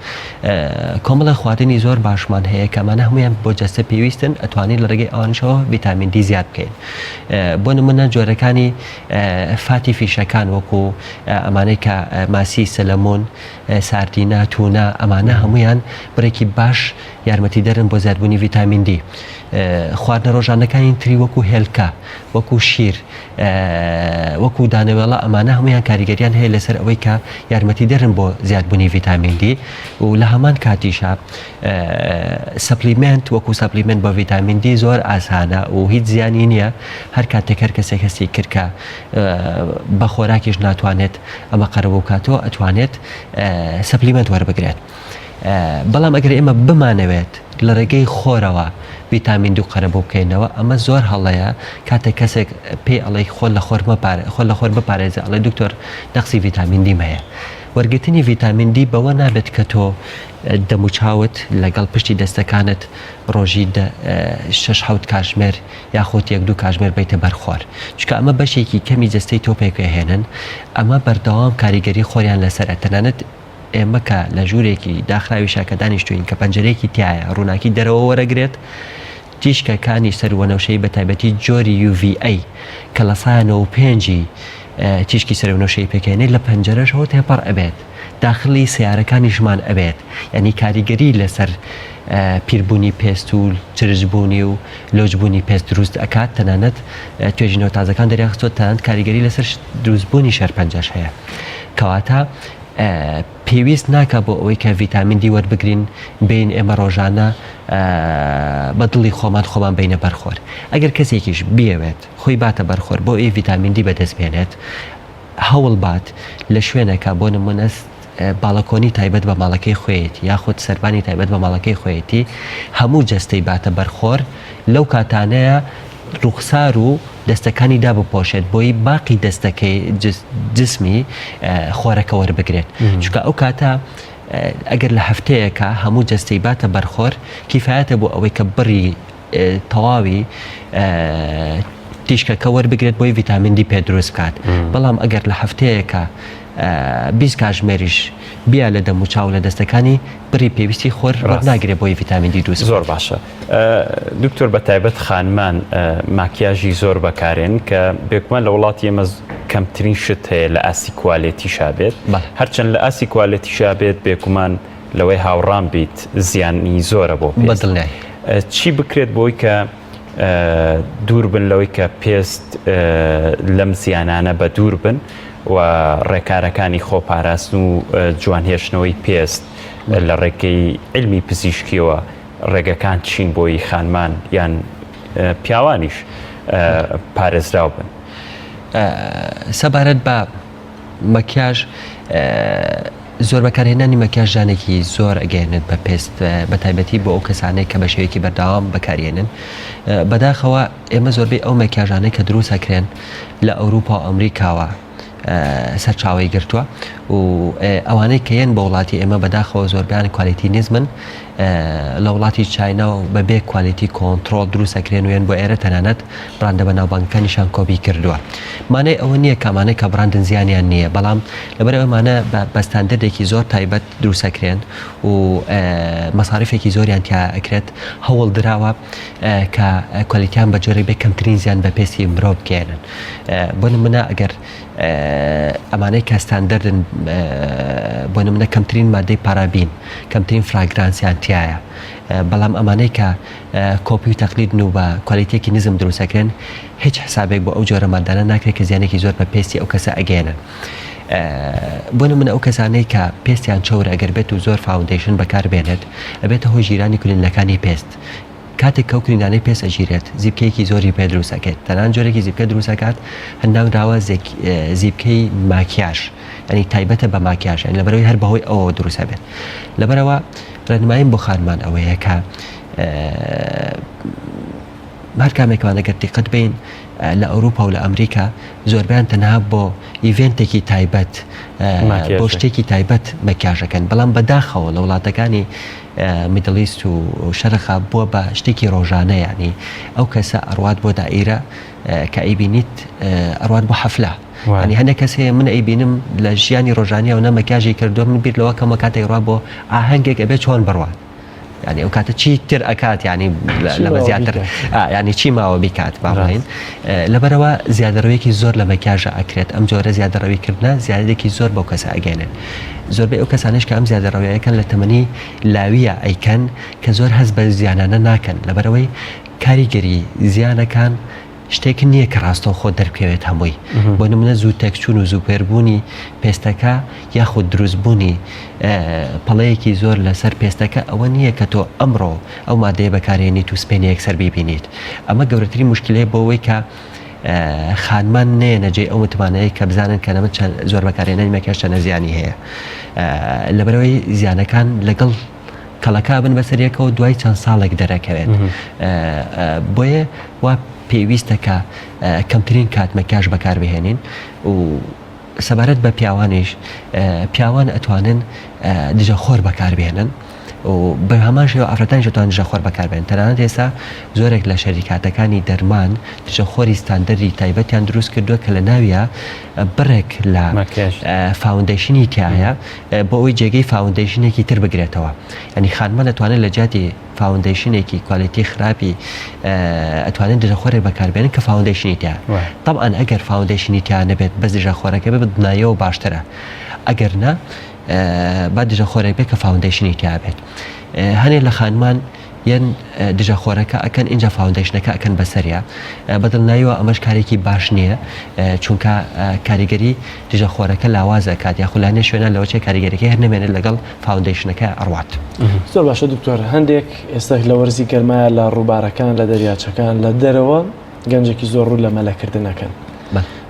[SPEAKER 5] کۆمەڵە خواردنی زۆر باشمان هەیە کە ئەمانە هەمویان بۆ جەستە پێویستن ئەتوانین لە ڕێگەی ئەوانشەوە ڤیتامین دی زیاد بکەین بۆ نمونە جۆرەکانی فاتی فیشەکان وەکو ئەمانەی کە ماسی سەلەمۆن ساردینە تونە ئەمانە هەمویان بڕێکی باش یارمەتی دەرن بۆ زیادبوونی ڤیتامین دی خواردنە ڕۆژانەکانی تری وەکو هێلکە وەکو شیر وەکو دانەوێڵە ئەمانە هەمویان کاریگەریان هەیە لەسەر ئەوەی کە یارمەتی دەرن بۆ زیادبوونی ڤیتامین دی و لە هەمان کاتیشە سەپلیمنت وەکو سەپلیمنت بە ڤیتامین دی زۆر ئاسانە و هیچ زیانی نییە هەر کاتێک هەر کەسێک هەستی کرد کە بە خۆراکیش ناتوانێت ئەمە قەرەبوو بکاتەوە ئەتوانێت سەپلیمنت وەربگرێت بەڵام ئەگەر ئێمە بمانەوێت لە ڕێگەی خۆرەوە ڤیتامین دی قەرەبوو بکەینەوە ئەمە زۆر هەڵەیە کاتێک کەسێک پێی ئەڵێ خۆ لە خۆر بپارێزە ئەڵێ دکتۆر نەخسی ڤیتامین دیم هەیە وەرگرتنی ڤیتامین دی بەوە نابێت کە تۆ دەموچاوت لەگەڵ پشتی دەستەکانت ڕۆژی 6-7 کاتژمێر یاخود 1-2 کاتژمێر بیتە بەرخۆر چکە ئەمە بەشێکی کەمی جەستەی تۆ پێکهێنن ئەمە بەردەوام کاریگەری خۆریان لەسەر تەنانەت ئێمە کە لە ژوورێکی داخراوی شاکە دانیشتوین کە پەنجەرێکی تایە ڕووناکی دەرەوە وەرەگرێت تیشکەکانی سەرونەوشەی بە تایبەتی جۆری UVA کە لە 195 تیشکی سەرونەوشەی پێکێنێت لە پەنجەرەشەوە تێپەڕ ئەبێت داخلی سیارەکانیشمان ئەبێت یعنی کاریگەری لەسەر پیربوونی پێست و چرجبوونی و لۆجبوونی پێست دروست ئەکات تەنانەت توێژینەوە تازەکان دەریاخستۆ تەنانەت کاریگەری لەسەر دروستبوونی شەرپەنجەش هەیە کەواتە پێویست ناکە بۆ ئەوەی کە ڤیتامین دی وەربگرین بین ئێمە ڕۆژانە بە دڵی خۆمان بینە بەرخۆر ئەگەر کەسێکیش بیەوێت خۆی باتە بەرخۆر بۆ ئەوی ڤیتامین دی بەدەستبێنێت هەوڵ بات لە شوێنەکە بۆ نمونە باڵکۆنی تایبەت بە ماڵەکەی خۆیەتی یاخود سەربانی تایبەت بە ماڵەکەی خۆیەتی هەموو جەستەی باتە بەرخۆر لەو کاتانەیە ڕوخسار و دەستەکانی دا بپۆشێت بۆی باقی دەستەکەی جسمی خۆرەکە وەربگرێت چونکە ئەو کاتە ئەگەر لە هەفتەیەکە هەموو جەستەی باتە بەرخۆر کیفایەتە بۆ ئەوەی کە بڕی تەواوی تیشکەکە وەربگرێت بۆی ڤیتامین دی پێ دروست بکات بەڵام ئەگەر لە هەفتەیەکە 20 کاتژمێریش بیا لە دەم و چاو لە دەستەکانی بڕی پێویستی خۆر ناگرێت بۆی ڤیتامین دی دروست
[SPEAKER 1] زۆر باشە دکتۆر بە تایبەت خانمان ماکیاژی زۆر بەکارێن کە بێکمان لە وڵاتی ئێمە کەمترین شت هەیە لە ئاسی کوالێتی شابێت هەرچەند لە ئاسی کوالێتی شابێت بێکمان لەوەی هاوڕام بیت زیانی زۆرە بۆ
[SPEAKER 5] بەدڵنیای
[SPEAKER 1] چی بکرێت بۆی کە دوور بن لەوەی کە پێست لەم زیانانە بە دوور بن و ڕێکارەکانی خۆپاراستن و جوانهێشتنەوەی پێست لە ڕێگەی علمی پزیشکیەوە ڕێگەکان چین بۆی خانمان یان پیاوانیش پارێزراو بن
[SPEAKER 5] سەبارەت بە مەکیاژ زۆر بەکارهێنانی مەکیاژانێکی زۆر ئەگەێنێت بە پێست بە تایبەتی بۆ ئەو کەسانەی کە بە شێوەیەکی بەرداوام بەکارێنن بەداخەوە ئێمە زۆربەی ئەو مەکیاژانەی کە دروست ئەکرێن لە ئەوروپا و ئەمریکاوە سەرچاوی گرتووە و ئەوانەی کەیەن بە وڵاتی ئێمە بەداخەوە زۆربیان کوالیتی نزمن لە وڵاتی چاینا و بەبێ کوالیتی کۆنتترۆل دروست ئەکرێن وێن بۆ ئێرە تەنانەت براندە بە ناوبانگەکانیشان کۆبی کردووە مانای ئەوە نییە کامانەی کە براندن زیانیان نییە بەڵام لەبەر ئەومانە بە ستاندەردێکی زۆر تایبەت دروستەکرێن و مەساریفێکی زۆریان تیا ئەکرێت هەوڵ دراوە کە کوالیتیان بە جۆرەی بێ کەمترین زیان بە پێستی مرۆڤ بکێنن بۆ نمونە ئەگەر ئەمانەی کە ستاندەردن بۆ نمونە کەمترین مادەی پارابین کەمترین فراگرانسیان تایە بەڵام ئەمانەی کە کۆپی و تەقلیدن و بە کوالیتێکی نزم دروستەکرێن هیچ حسابێک بۆ ئەو جۆرە مادانە ناکرێت کە زیانێکی زۆر بە پێستی ئەو کەسە ئەگەێنن بۆ نمونە ئەو کەسانەی کە پێستیان چەورە ئەگەر بێت و زۆر فاوندیشن بەکاربێنێت ئەبێتە هۆی ژیرانی کولینەکانی پێست کاتێک کە کولینانەی پێست ئەژیرێت زیبکەیەکی زۆری پێ دروستەکەێت تەنان جۆرێکی زیبکە دروستەکات هەناوداوە زیبکەی ماکیاژ ینی تایبەتە بە ماکیاژ یان لەبەرەوەی هەر بەهۆی ئەوە دروستە بێت لەبەرەوە ڕێنماییم بۆ خانمان ئەوەیە کە هەر کامێکمان ئەگەر دیقەت بین لە ئەوروپا و لە ئەمریکا زۆربیان تەنها بۆ ئیڤێنتێکی تایبەت بۆ شتێکی تایبەت مەکیاژەکەن بەڵام بەداخەوە لە وڵاتەکانی میدلیست و شەرخا بووە بە شتێکی ڕۆژانە ینی ئەو کەسە ئەڕوات بۆ دائیرە کە ئەیبینیت ئەڕوات بۆ حەفلە ینی هەندێک کەس هەیە من ئەیبینم لە ژیانی ڕۆژانیە و نە مەکیاژی کردو من بیر لەوە کەمە کاتێک ڕوا بۆ ئاهەنگێک ئەبێت چۆن بڕوات ینی ئەو کاتە چی تر ئەکات ینی لەمە زیاتر ینی چی ماوە بیکات باڵین لەبەرەوە زیادەڕەوەیەکی زۆر لە مەکیاژە ئەکرێت ئەم جۆرە زیادەڕەویکردە زیادێکی زۆر بەو کەسە ئەگەێنن زۆربەی ئەو کەسانش کە ئەم زیادەڕەوەیەکەن لە تەمەنی لاویە ئەیکەن کە زۆر هەست بە زیانانە ناکەن لەبەرەوەی کاریگەری زیانەکان شتێک نییە کە ڕاستەوە خۆ دەرکەوێت هەمووی بۆ نمونە زوو تەکچوون و زووپێربوونی پێستەکە یاخود دروستبوونی پەڵەیەکی زۆر لەسەر پێستەکە ئەوە نییە کە تۆ ئەمڕۆ ئەو مادەیە بەکارێنیت و سپێنی یەکسەر بیبینیت ئەمە گەورەترین مشکلەیە بۆ ئەوەی کە خانمان نێنە جێ ئەو متمانەیە کە بزانن کە نەمە زۆر بەکارێنانی مەکیاژ چەندە زیانی هەیە لەبەرەوەی زیانەکان لەگەڵ کەڵەکە بن بەسەریەکەەوە دوای چەند ساڵێک دەرەکەوێت بۆیە وا پێویستە کە کەمترین کات مەکیاژ بەکاربهێنین و سەبارەت بە پیاوانیش پیاوان ئەتوانن دژەخۆر بەکاربهێنن و بە هەمان شێوە ئافرەتانیش دەتوانن دژەخۆر بەکاربهێنن تەنانەت ئێستا زۆرێک لە شەریکاتەکانی دەرمان دژەخۆری ستاندەری تایبەتیان دروست کردووە کە لە ناویە بڕێک لە فاوندیشنی تایە بۆ ئەوی جێگەی فاوندیشنێکی تر بگرێتەوە ینی خانمان دەتوانێت لە جاتی فاوندیشنێکی کوالیتی خراپی ئەتوانێت دژەخۆرێک بەکاربێنن کە فاوندیشنی تایە طبعاً ئەگەر فاوندیشنی تیا نەبێت بەس دژەخۆرەکە بێت دنایەوە باشترە ئەگەر نە با دژەخۆرێک بێت کە فاوندیشنی تیا بێت هەنێک لە خانمان یەن دژەخۆرەکە ئەکەن اینجا فاوندیشنەکە ئەکەن بەسەریە بەدڵناییەوە ئەمەش کارێکی باش نییە چونکە کاریگەری دژەخۆرەکە لاواز ئەکات یا خولانێ شوێنە لەوەچێ کاریگەریەکە هەر نەمێنێت لەگەڵ فاوندیشنەکە ئەڕوات
[SPEAKER 2] زۆر باشە دکتۆر هەندێک ئێستا لە وەرزی گەرمایە لە ڕووبارەکان لە دەریاچەکان لە دەرەوە گەنجێکی زۆر ڕوو لە مەلەکردنەکەن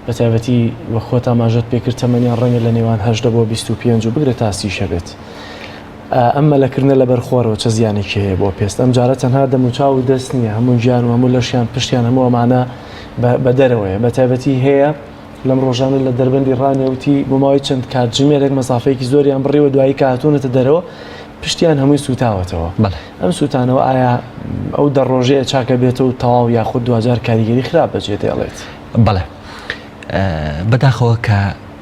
[SPEAKER 2] بە تایبەتی وە خۆت ئاماژەت پێکرد تەمەنیان ڕەنگە لە نێوان 18 بۆ 25 و بگرێت تا 30 بێت. ئەمە لەکردنە لە بەرخۆرەوە چه زیانێکی هەیە بۆ پێست. ئەم جارە تەنها دەموچاو و دەست نییە، هەموو گیان و هەموو لەشیان پشتیان هەموو ئەمانە بە دەرەوەیە. بە تایبەتی هەیە لەم ڕۆژانە لە دەربەندی ڕانێوتی بۆماوەی چەند کاتژمێرێک مەسافەیەکی زۆریان بڕیوە دوایی کاتونەتە دەرەوە پشتیان هەمووی سوتاوەتەوە. ئەم سوتانەوە ئایا ئەو دەڕۆژەیە چاکە بێتەوە و تەواو یاخود دوجار کاریگەری خراپ بەجێ دێڵێت؟
[SPEAKER 5] بەڵێ بەداخەوە کە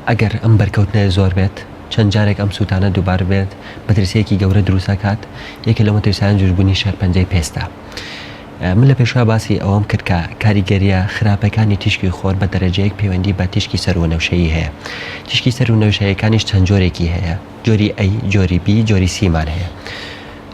[SPEAKER 5] ئەگەر ئەم بەرکەوتنە زۆر بێت چەند جارێک ئەم سوتانە دووبار بێت مەترسیەکی گەورە دروستەکات. یەکێک لە مەترسیان جوشبوونی شەرپەنجەی پێستە. من لە پێشوا باسی ئەوەم کرد کە کاریگەریە خراپەکانی تیشکی خۆر بە دەرەجەیەک پەیوەندی بە تیشکی سەروەنەوشەیی هەیە. تیشکی سەروەنەوشەیەکانیش چەند جۆرێکی هەیە، جۆری ئەی، جۆری بی، جۆری سیمان هەیە.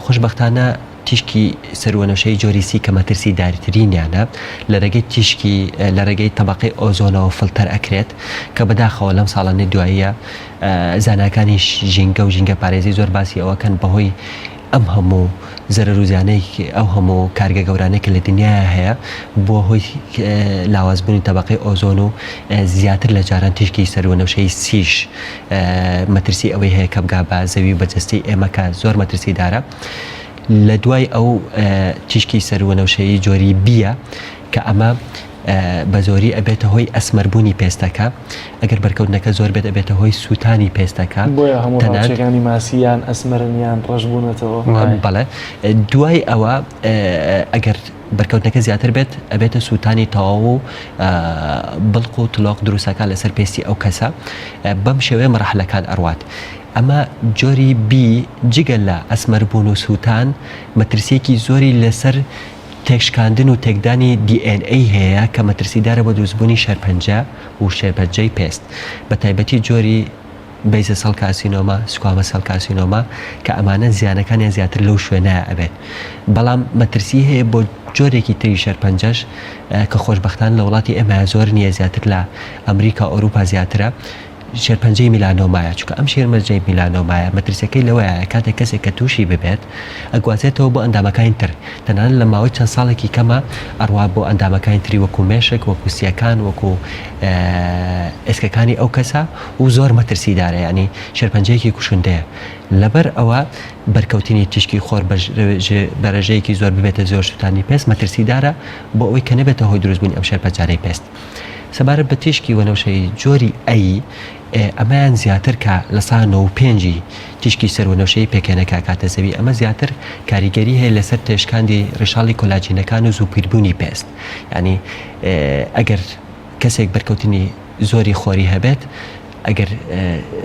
[SPEAKER 5] خۆشبەختانە تیشکی سەروەنەوشەی جۆری سی کە مەترسی داریترینیانە لە ڕێگەی تیشکی لە ڕێگەی تەبەقەی ئۆزۆنەوە فڵتەر ئەکرێت کە بەداخەوە لەم ساڵانەی دواییە زاناکانی ژینگە و ژینگە پارێزی زۆر باسی ئەوەکەن بەهۆی ئەم هەموو زەرەر و زیانەی ئەو هەموو کارگە گەورانێکە لە دنیاە هەیە بۆ هۆی لاوازبوونی تەبەقەی ئۆزۆن و زیاتر لە جاران تیشکی سەروەنەوشەی سیش مەترسی ئەوەی هەیە کە بگا بە زەوی بەجەستی ئێمەکە زۆر مەترسی دارە. لە دوای ئەو تیشکی سەروەنەوشەیی جۆری بیە کە ئەمە بە زۆری ئەبێتە هۆی ئەسمەربوونی پێستەکە. ئەگەر بەرکەوتنەکە زۆر بێت ئەبێتە هۆی سووتانی پێستەکە.
[SPEAKER 2] بۆیە هەموو ناوچەکانی ماسییان ئەسمەرنیان ڕەشبوونەتەوە.
[SPEAKER 5] بەڵێ دوای ئەوە ئەگەر بەرکەوتنەکە زیاتر بێت ئەبێتە سووتانی تەواو و بڵق و تڵۆق دروستەکە لەسەر پێستی ئەو کەسە بەم شێوەیە مەرحلەکان ئەڕوات. ئەمە جۆری بی جگە لە ئەسمەربوون و سووتان مەترسیەکی زۆری لەسەر تێکشکاندن و تێکدانی DNA هەیە کە مەترسیدارە بە دروستبوونی شەرپەنجە و شێرپەنجەی پێست بە تایبەتی جۆری بیزە سەڵ کاسینۆما، سکوامە سەڵ کاسینۆما کە ئەمانە زیانەکانیان زیاتر لەو شوێنەیە ئەبێت. بەڵام مەترسی هەیە بۆ جۆرێکی تری شەرپەنجەش کە خۆشبەختان لە وڵاتی ئێمە زۆر نییە، زیاتر لە ئەمریکا ئەوروپا زیاترە. شێرپەنجەی میلانۆمایە، چونکە ئەم شێرپەنجەی میلانۆمایە مەترسەکەی لەوەیە کاتێک کەسێک کە تووشی ببێت ئەگوازێتەوە بۆ ئەندامەکانی تر، تەنانەت لە ماوەی چەند ساڵێکی کەمە ئەڕوا بۆ ئەندامەکانی تری وەکو مێشک، وەکو سیەکان، وەکو ئێسکەکانی ئەو کەسە و زۆر مەترسیدارە، ینی شێرپەنجەیەکی کوشندەیە. لەبەر ئەوە بەرکەوتنی تیشکی خۆر بەرەژەیەکی زۆر ببێتە زۆر سووتانی پێست مەترسیدارە بۆ ئەوەی کە نەبێتە هۆی دروستبوونی ئەم شێرپەنجانەی پێست. سەبارەت بە تیشکی وەنەوشەی جۆری ئەی ئەمەیان زیاتر کە لە سا 95 تیشکی سەروەنەوشەی پێکێنەکە کاتە زەوی ئەمە زیاتر کاریگەری هەیە لەسەر تێشکاندی ڕێشاڵی کۆلاجینەکان و زووپیربوونی پێست. ینی ئەگەر کەسێک بەرکەوتنی زۆری خۆری هەبێت، ئەگەر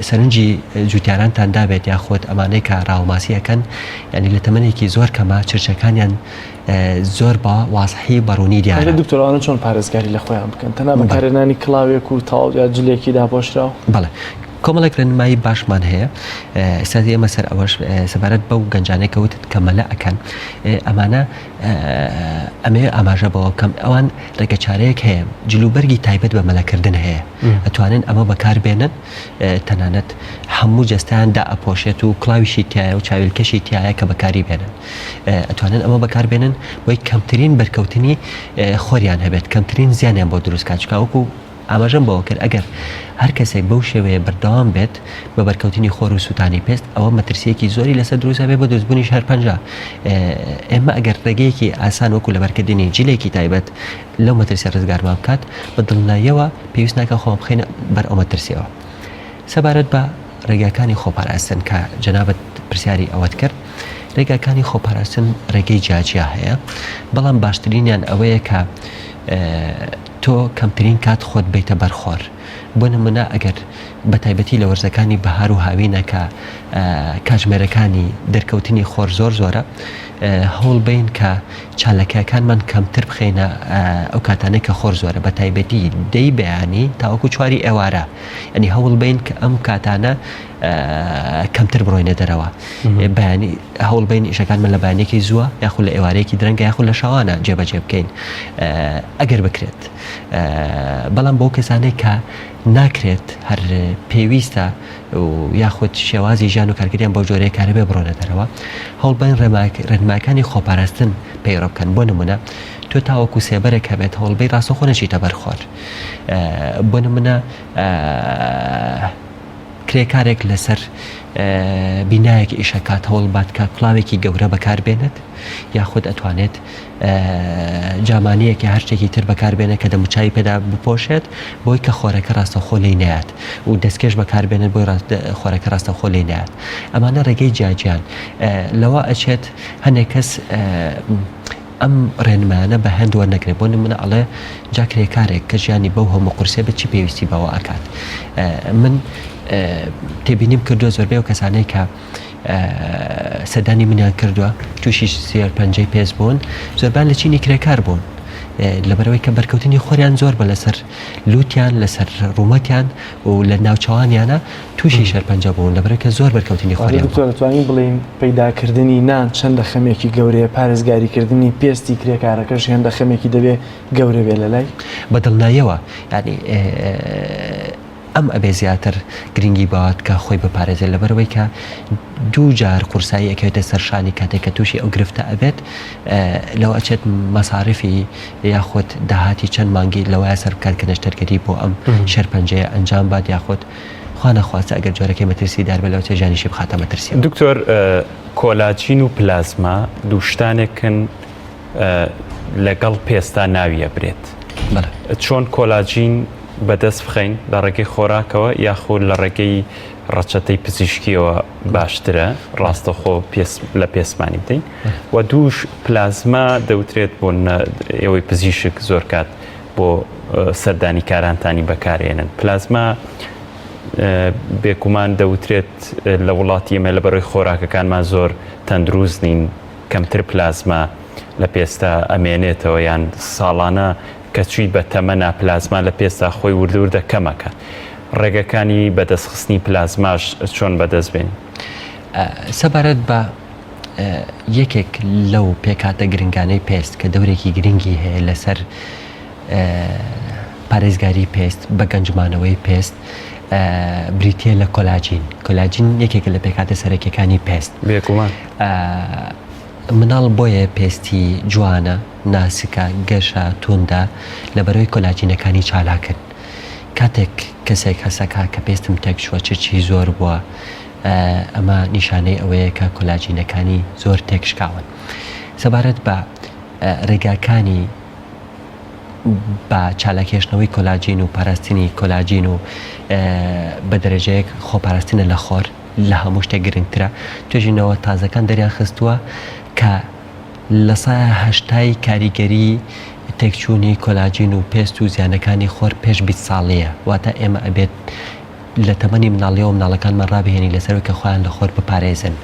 [SPEAKER 5] سەرنجی جوتیارانتان دابێت یاخۆت ئەمانەی کە ڕاوماسیەکەن، ینی لە تەمەنێکی زۆر کەمە چرچەکانیان زۆر بە وازحی بەڕوونی دیارە.
[SPEAKER 2] دکتۆرانە چۆن پارێزگاری لە خۆیان بکەن تەنها بەکارهێنانی کڵاوێک و تاڵ یا جلێکی داپۆشراوە؟
[SPEAKER 5] بەڵێ کۆمەڵێک ڕێنمایی باشمان هەیە. ئێستا ئێمە سەر ئەوەش سەبارەت بەو گەنجانێکەوتت کە مەلە ئەکەن ئەمانە ئەمێ ئاماژە بەوە بکەم ئەوان ڕێگە چارەیەک هەیە، جلوبەرگی تایبەت بە مەلەکردن هەیە، ئەتوانن ئەمە بەکاربێنن تەنانەت هەموو جەستیان دا ئەپۆشێت و کڵاویشی تایە و چاویلکەشی تایە کە بەکاری بێنن، ئەتوانن ئەمە بەکاربێنن بۆی کەمترین بەرکەوتنی خۆریان هەبێت، کەمترین زیانیان بۆ دروستکات. چکە وەکو ئاماژەم بەوە کرد ئەگەر هەر کەسێک بەو شێوەیە بەردەوام بێت بە بەرکەوتنی خۆر و سووتانی پێست ئەوە مەترسیەکی زۆری لەسەر دروست بێت بە دروستبوونی شەرپەنجە. ئێمە ئەگەر ڕێگەیەکی ئاسان وەکو لە بەرکردنی جلێکی تایبەت لەو مەترسیە ڕزگارمان بکات بە دڵنیاییەوە پێویست ناکە خۆم بخەینە بەر ئەو مەترسیەوە. سەبارەت بە ڕێگاکانی خۆپاراستن کە جەنابەت پرسیاری ئەوەت کرد، ڕێگاکانی خۆپاراستن ڕێگەی جیاجیا هەیە، بەڵام باشترینیان ئەوەیە کە تۆ کەمترین کات خۆت بیتە بەرخۆر. بۆ نمونە ئەگەر بە تایبەتی لە وەرزەکانی بەهار و هاوینە کە کاتژمێرەکانی دەرکەوتنی خۆر زۆر زۆرە، هەوڵ بین کە چالەکەکانمان کەمتر بخێنە ئەو کاتانەی کە خۆر زۆرە، بە تایبەتی دەی بەیانی تاوەکو 4 ئێوارە، ینی هەوڵ بین کە ئەم کاتانە کەمتر بڕۆینە دەرەوە. بەیانی هەوڵ بین ئیشەکانمان لە بەیانێکی زووە یاخود لە ئێوارەیەکی درەنگە یاخود لە شەوانە جێبەجێ بکەین ئەگەر بکرێت. بەڵام بۆ کەسانێک کە ناکرێت هەر پێویستە و یاخود شێوازی ژیان و کارگریان بۆ جۆرەیە کارەبێ بڕۆنە دەرەوە، هەوڵ بین ڕێنمایەکانی خۆپاراستن پەیڕۆ بکەن. بۆ نمونە تۆ تاوەکو سێبەرێک هەبێت هەوڵبەی ڕاستەخۆ نەچیتە بەرخۆر بۆ نمونە کرێکارێک لەسەر بینایەکی ئیشەکات هەوڵ بات کە کڵاوێکی گەورە بەکاربێنێت یاخود ئەتوانێت جامانیەکی هەر شتێکی تر بەکاربێنێت کە دەموچایی پێدا بپۆشێت بۆی کە خۆرەکە ڕاستەخۆ لێی نایات و دەستکێش بەکاربێنێت بۆی خۆرەکە ڕاستەخۆ لێی نایات ئەمانە ڕێگەی جیاجیان لەوە ئەچێت هەنێک کەس ئەم ڕێنمانە بە هەندوە نەکرێت بۆ نمونە ئەڵێ جا کرێکارێک کە ژیانی بەو هەموو قورسێ بە چی پێویستی بەوە ئەکات من تێبینیم کردووە زۆربەی و کەسانەی کە سەدانی منیان کردووە تووشی سێر پەنجەی پێز بوون زۆربان لە چینی کرێکار بوون لەبەرەوەی کە بەرکەوتنی خۆریان زۆر بە لەسەر لووتیان لەسەر ڕوومەتیان و لە ناوچەوانیانە تووشی شەرپەنجە بوون لەبەرەوەی کە زۆر بەرکەوتنی خۆریان
[SPEAKER 2] دکتۆرەتوانین بڵێین پەیداکردنی نان چەندە خەمێکی گەورەیە پارێزگاریکردنی پێستی کرێکارەکەش هێندە خەمێکی دەبێ گەورە بێ لە لای
[SPEAKER 5] بەدڵنایەوە ینی ئەم ئەبێ زیاتر گرنگی باوات کە خۆی بپارێزێت لەبەرەوەی کە دوو جار قورسایی ئەکەوێتە سەرشانی کاتێک کە تووشی ئەو گرفتە ئەبێت لەو ئەچێت مەساریفی یاخود داهاتی چەند مانگی لەوەیە سەر بکات کە نەشتەرگەری بۆ ئەم شەرپەنجەیە ئەنجام بات یاخود خوانەخواستە ئەگەر جۆرەکەی مەترسی دار بە لەو تێژانیشی بخاتە مەترسی.
[SPEAKER 1] دکتۆر کۆلاجین و پلازما دوو شتانێکن لەگەڵ پێستا ناویە برێت چۆن کۆلاجین بەدەست بخەین لە ڕێگەی خۆراکەوە یاخود لە ڕێگەی ڕەچەتەی پزیشکیەوە باشترە ڕاستەخۆ لە پێسمانی بدەین و دووش پلازما دەوترێت بۆ ئێوەی پزیشک زۆر کات بۆ سەردانی کارانتانی بەکارێنن پلازما بێگومان دەوترێت لە وڵاتی ئێمە لە بەڕێی خۆراکەکانمان زۆر تەندروست نین کەمتر پلازما لە پێستا ئەمێنێتەوە یان ساڵانە کەچووی بە تەمەنا پلازما لە پێستا خۆی وردوردە کەمەکە ڕێگەکانی بەدەستخستنی پلازماش چۆن بەدەست بێن
[SPEAKER 5] سەبارەت بە یەکێک لەو پێکاتە گرنگانەی پێست کە دەورێکی گرنگی هەیە لەسەر پارێزگاری پێست بە گەنجمانەوەی پێست بریتە لە کۆلاجین یەکێک لە پێکاتە سەرەکیەکانی پێست
[SPEAKER 1] بێگومان
[SPEAKER 5] مناڵ بۆیە پێستی جوانە ناسکە گەشە توندا لە بەرەوەی کۆلاجینەکانی چالاکرد کاتێک کەسێک هەسەکە کە پێستم تێکچووە چی زۆر بووە ئەمە نیشانەی ئەوەیە کە کۆلاجینەکانی زۆر تێکشکاون سەبارەت بە ڕێگاکانی بە چالاکێشنەوەی کۆلاجین و پاراستنی کۆلاجین و بە دەرەجەیەک خۆپاراستنە لە خۆر لە هەموو شتێک گرنگترە توێژینەوە تازەکان دەریان خستووە کە لە سایە هەشتای کاریگەری تێکچوونی کۆلاجین و پێست و زیانەکانی خۆر پێش 20 ساڵەیە واتە ئێمە ئەبێت لە تەمەنی مناڵیەوە مناڵەکانمان ڕابهێنی لەسەرەوەی کە خۆیان لە خۆر بپارێزن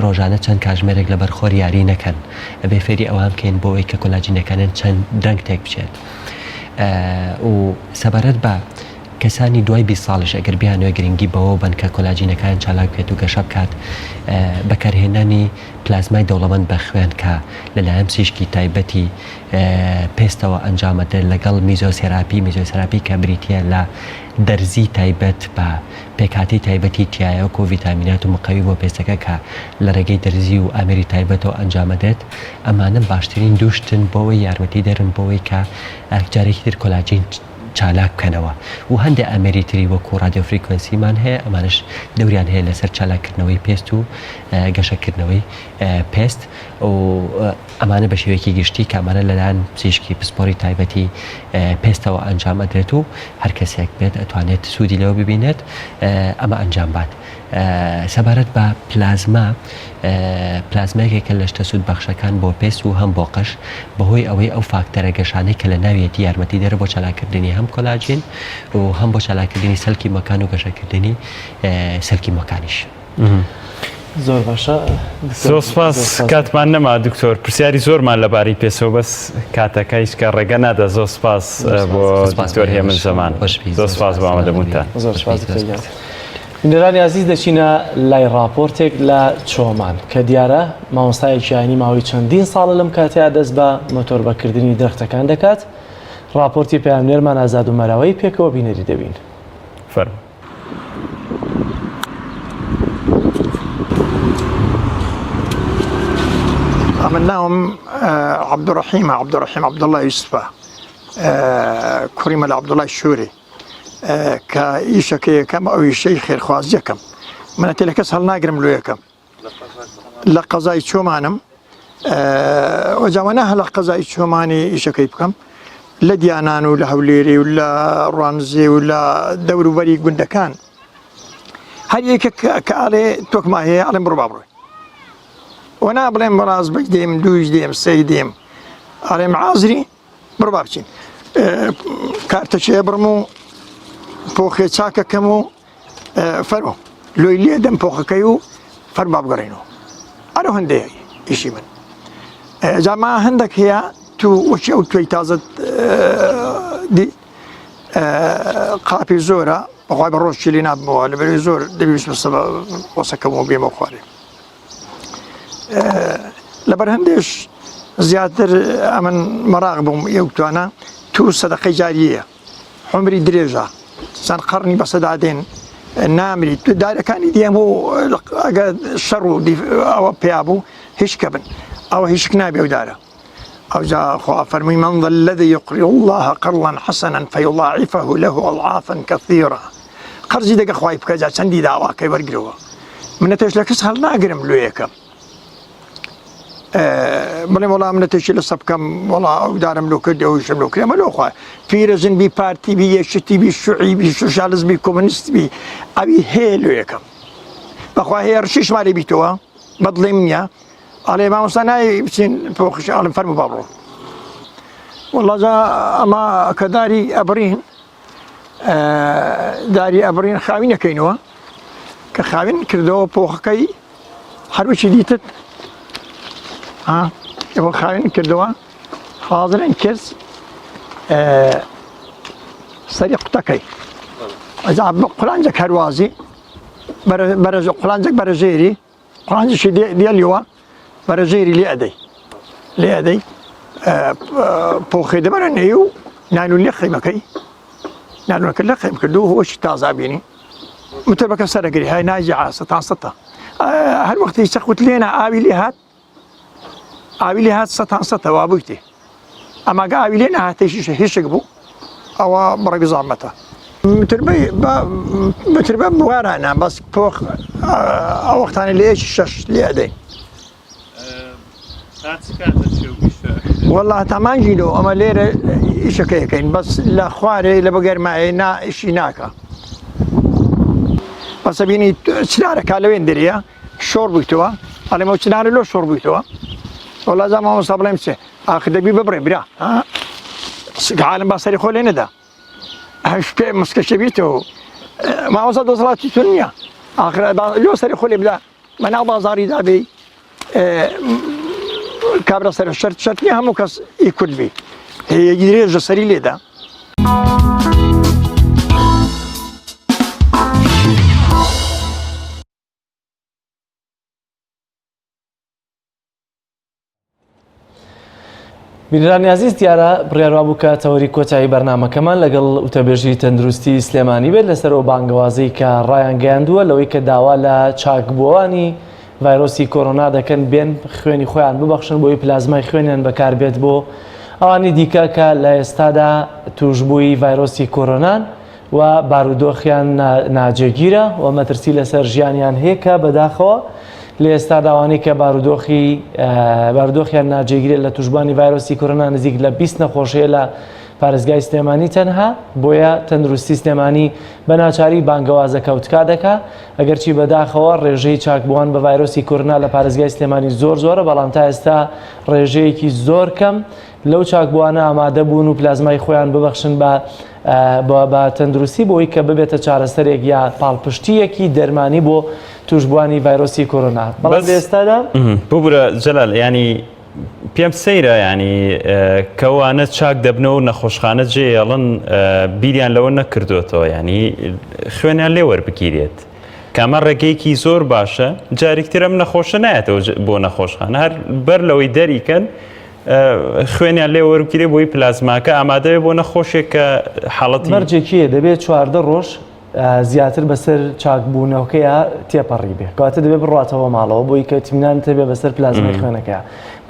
[SPEAKER 5] ڕۆژانە چەند کاژمێرێک لە بەرخۆر یاری نەکەن ئەبێ فێری ئەوان بکەین بۆ ئەوەی کە کۆلاجینەکانیان چەند درەنگ تێک بچێت و سەبارەت بە کەسانی دوای 20 ساڵش ئەگەر بیانوێ گرنگی بەوە بن کە کۆلاجینەکان چالاک بێت و گەشە بکات بەکارهێنانی پلازمای دەوڵەمەند بە خوێن کە لەلایەن پزیشکی تایبەتی پێستەوە ئەنجامەدە لەگەڵ میزۆسێراپی کە بریتە لە دەرزی تایبەت بە پێکاتی تایبەتی تایە و ڤیتامینات و مقەوی بۆ پێستەکە کە لە ڕێگەی دەرزی و ئامێری تایبەتەوە ئەنجامەدێت ئەمانە باشترین دووشتن بۆەوەی یارمەتی دەرن بۆەوەی کە جارێکی تر کۆلاجین چالاک بکەنەوە و هەندێک ئەمێری تری وەکو رادیۆ فریکوەنسیمان هەیە ئەمانش دەوریان هەیە لەسەر چالاکردنەوەی پێست و گەشەکردنەوەی پێست و ئەمانە بە شێوەیەکی گشتی کە ئەمانە لەلایەن پزیشکی پسپۆری تایبەتی پێستەوە ئەنجام ئەدرێت و هەر کەسێک بێت ئەتوانێت سوودی لەوە ببینێت ئەمە ئەنجام بات سەبارەت بە پلازمایەکێکە لە شتە سوود بەخشەکان بۆ پێست و هەم بۆ قەش بەهۆی ئەوەی ئەو فاکتەرە گەشانەی کە لە ناویەتی یارمەتی دەرە بۆ چالاکردنی هەم کۆلاجین و هەم بۆ چالاکردنی سەلکی مەکان و گەشەکردنی سەلکی مەکانیش
[SPEAKER 2] زۆر باشە
[SPEAKER 1] سۆسپاس کاتمان نەما دکتۆر پرسیاری زۆرمان لەباری پێسەوە بەس کاتەکە هیچ کە ڕێگە نادە زۆر سپاس بۆ دکتۆر هێمن زەمان زۆر سپاس بۆ ئامادەبوونتان
[SPEAKER 2] زۆر سپاس بینەرانی عزیز دەچینە لای راپۆرتێک لە چۆمان کە دیارە مامۆستایەکی یانی ماوەی چەندین ساڵە لەم کاتەیە دەست بە مۆتۆر بەکردنی درەختەکان دەکات راپۆرتی پەیامنێرمان ئازاد و مەراوەی پێکەوە بینەری دەبین
[SPEAKER 1] فەرموو
[SPEAKER 6] ئەمە من ناوم عبد الرحيم عبد الله يوسف كريم عبد الله الشوري كإيشك كم أو الشيخ خير خوازجكم من تلك هل ناقرم لويكم لقضاء شومانم وجوانها لقضاء شوماني إيشك يبكم لديانان ولا هوليري ولا رانزي ولا دور بري قندكان هل يك كالي توك ما هي على مربابروي وانا بلين مراز بجديم دوجديم سيديم على معازري مربابشين كارتشي برمو فوخي تشاكا كمو فرو لو اللي دم فوخ كيو فرباب قرينو أنا هندي إشي من جماعة هندك هي تو وش أو توي تازت دي قابي زورا وقاعد بروش اللي نابمو اللي بريزور دبي بسم الصبا وسكمو بيمو خواري لبرهندش زيادة أمن مراقبهم يوكتوانا تو صدقة جارية عمري دريجة سان قرني بصدادين نامري دار كان يديمو الشر دي أو بيابو هيش كبن أو هيش كنابي وداره أو جاء أخوة فرمي من ذا الذي يقرض الله قرضا حسنا فيضاعفه له أضعافا كثيرة قرضي دقا أخوة يبكى جا سندي دعوة كي برقروا من نتيش لك اسهل ناقرم لويكا بلي والله من نتيش لصبكم والله أو دارم لو كردي أو يشم لو كردي ما لو أخوة في رزن بي بارتي بي يشتي بي شعي بي سوشالز بي كومونست بي أبي هي لويكا أخوة هي رشيش مالي بيتوا بظلمنيا على ما وصلنا بسين فوق على فرم بابرو والله جاء أما كداري أبرين داري أبرين خاوين كينوا كخاوين كردو فوق كي حرب شديدة يبغى خاوين كردوا حاضرين كرس سريق تكي إذا قلانجك هروازي برز قلانجك برزيري قلانجك شدي دياليوا برزيري لأدي بوخي دمر نيو نانو لخي مكي نانو كلخي مكدو هو شي تازابيني متبقى سرقري هاي ناجعة ستان ستا هالوقت يسخوت لينا آبي لي هات ستان ستا وابوكتي أما قابي لينا هاتيش هيشقبو أو برق زعمته متربي بوارانا بس بوخ وقت أنا ليش الشش لأدي والله تمان جيلو أما ليرة إيش كين بس لا خواري لا بقر معي نا إيش ناكا بس بيني سنارة كالوين دريا شور بيتوا على ما سنارة لو شور بيتوا والله زمان مصابلهم سه آخر دبي ببرم برا عالم بصري خولين ده هش مسكشة بيتو ما وصل وصلات الدنيا آخر لو سري خولي بلا من أبازاري دابي كابرا سر شرط نها همو كس يكل بي هي يجري جسري ليدا
[SPEAKER 2] بینرانی عزیز دیارە بڕیاروا بوو کە تەوەری کۆتایی بەرنامەکەمان لەگەڵ وتەبێژی تەندروستی سلێمانی بێت لەسەرەوە بانگەوازەی کە ڕایان گەیاندووە لەوەی کە داوا لە چاکبووانی ڤایرۆسی کۆرۆنا دەکەن بێن خوێنی خۆیان ببەخشن بۆی پلازمای خوێنیان بەکاربێت بۆ ئەوانی دیکە کە لە ئێستادا توشبووی ڤایرۆسی کۆرۆنان و بارودۆخیان ناجێگیرە و مەترسی لەسەر ژیانیان هەیە کە بەداخەوە لە ئێستا داوانەی کە بارودۆخیان ناجێگیرێت لە توشبوانی ڤایرۆسی کۆرۆنا نزیک لە 20 نەخۆشیە لە پارێزگای سلێمانی تەنها بۆیە تەندروستی سلێمانی بە ناچاری بانگەوازە کەوتکا دەکا ئەگەرچی بەداخەوە ڕێژەی چاکبووان بە ڤایرۆسی کۆرۆنا لە پارێزگای سلێمانی زۆرە بەڵام تا ئێستا ڕێژەیەکی زۆر کەم لەو چاکبووانە ئامادە بوون و پلازمای خۆیان ببەخشن بە تەندروستی بۆی کە ببێتە چارەسەرێک یا پاڵپشتیەکی دەرمانی بۆ توشبوانی ڤایرۆسی کۆرۆنا بەڵام لە ئێستادا
[SPEAKER 1] ببورە جەلال ینی پێم سەیرە ینی کەوانە چاک دەبنەوە و نەخۆشخانە جێڵن بیریان لەوە نەکردوێتەوە ینی خوێنیان لێ وەربگیرێت کامە ڕێگەیەکی زۆر باشە جارێکترم نەخۆشە نایەتەوە بۆ نەخۆشخانە هەر بەر لەوەی دەریکەن خوێنیان لێ وەربگیرێ بۆی پلازماکە ئامادەوێ بۆ نەخۆشێک کە حاڵەتی
[SPEAKER 2] مەرجێکیە دەبێت 14 ڕۆژ زیاتر بەسەر چاکبوونەوەکەیە تێپەڕی بێ کەواتە دەبێت بڕاتەوە ماڵەوە بۆی کە ئیتمینان تێبێ بەسەر پلازمای خوێنەکەیە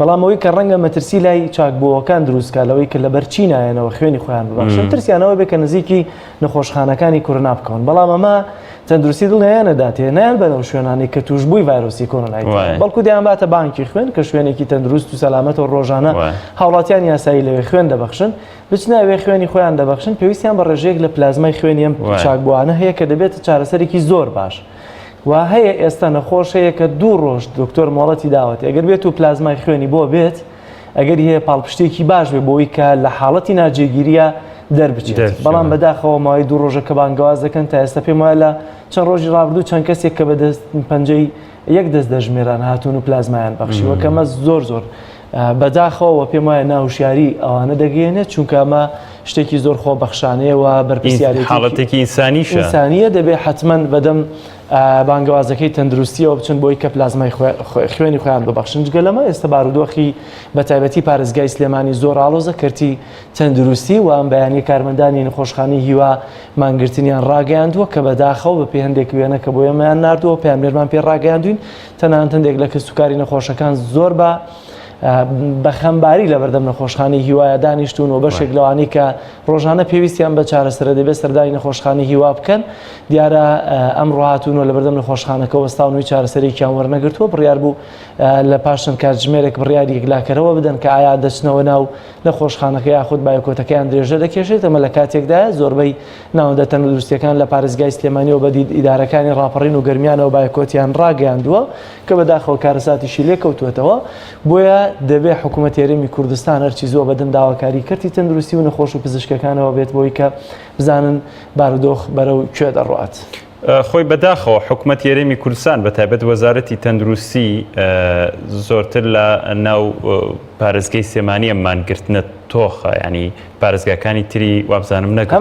[SPEAKER 2] بەڵام ئەوەی کە ڕەنگە مەترسی لای چاکبووەکان دروستکە لەوەی کە لە بەرچی نایەنەوە خوێنی خۆیان ببەخشن ترسیانەوە بێ کە نزیکی نەخۆشخانەکانی کۆرۆنا بکەون بەڵام ئەمە تەندروستی دڵیانەداتێ نایان بەنەو شوێنانی کە توشببووی ڤایرۆسی کۆرۆنای بەڵکو دەیان باتە بانکی خوێن کە شوێنێکی تەندروست و سەلامەت و ڕۆژانە هاوڵاتیان یاسایی لەوێ خوێن دەبەخشن بچناوێ خوێنی خۆیان دەبەخشن پێویستیان بە ڕێژەیەک لە پلازمای خوێنی ئەم چاکبووانە هەیە کە دەبێت چارەسەرێکی زۆر باش و هەیە ئێستا نەخۆش هەیە کە 2 ڕۆژ دکتۆر مۆڵەتی داوەتی ئەگەر بێت و پلازمای خوێنی بۆ بێت ئەگەر هەیە پاڵپشتێکی باش بێ بۆی کە لە حاڵەتی ناجێگیریە دەربچێت بەڵام بەداخەوە ماوەی 2 ڕۆژە کە بانگەواز دەکەن تا ئێستا پێم وایە لە چەند ڕۆژی ڕابردوو چەند کەسێک کە بەدەست پەنجەی یەک دەست دەژمێران هاتوون و پلازمایان بەخشیوە کەمە زۆر بەداخەوە پێم وایە ناوشیاری ئەوانە دەگەێنێت چونکە ئەمە شتێکی زۆر خۆبەخشانەیە و بەرپرسیارێتی
[SPEAKER 1] حاڵەتێکی
[SPEAKER 2] ئینسانیە دەبێت حتمەن بەدەم بانگەوازەکەی تەندروستیەوە بچن بۆی کە پلازمای خوێنی خۆیان ببەخشن جگە لەمە ئێستا بارودۆخی بە تایبەتی پارێزگای سلێمانی زۆر ئاڵۆزە کردی تەندروستی و ئەم بەیانی کارمەندانی نەخۆشخانەی هیوا مانگرتنیان ڕاگەیاندووە کە بەداخەوە بە پێ هەندێک وێنە کە بۆ ئێمەیان ناردووە پێیانێرمان پێ ڕاگەیاندوین تەنانەت هەندێک لە کەسوکاری نەخۆشەکان زۆر بە خەمباری لە بەردەم نەخۆشخانەی هیوایە دانیشتون و بەشێک لەوانی کە ڕۆژانە پێویستیان بە چارەسەرە دەبێت سەردانی نەخۆشخانەی هیوا بکەن دیارە ئەم ڕاهاتوونەوە لە بەردەم نەخۆشخانەکە وەستاونەوەی چارەسەرێکیان وەرنەگرتووە بڕیار بوو لە پاشن کاتژمێرێک بڕیاری یەکلاکەرەوە بدەن کە ئایا دەچنەوە ناو نەخۆشخانەکە یاخود بایۆکۆتەکەیان درێژە دەکێشێت ئەمە لە کاتێکدا زۆربەی ناوەندە تەندروستیەکان لە پارێزگای سلێمانیەوە بە ئیدارەکانی ڕاپەڕین و گەرمیانەوە بایۆکۆتیان ڕاگەیاندووە کە بەداخەوە کارەساتیشی لێ کەوتوێتەوە بۆیە دەبێت حکوومەت هێرێمی کوردستان هەرچی زۆر بەدەم داواکاری کردی تەندروستی و نەخۆش و پزیشکەکانەوە بێت بۆی کە بزانن بارودۆخ بەرەو کوێ دەڕوات.
[SPEAKER 1] خۆی بەداخەوە حکوومەت هێرێمی کوردستان بە تایبەت وەزارەتی تەندروستی زۆرتر لە ناو پارێزگای سلێمانی مانگرتنە تۆخە ینی پارێزگاکانی تری وابزانم نەکە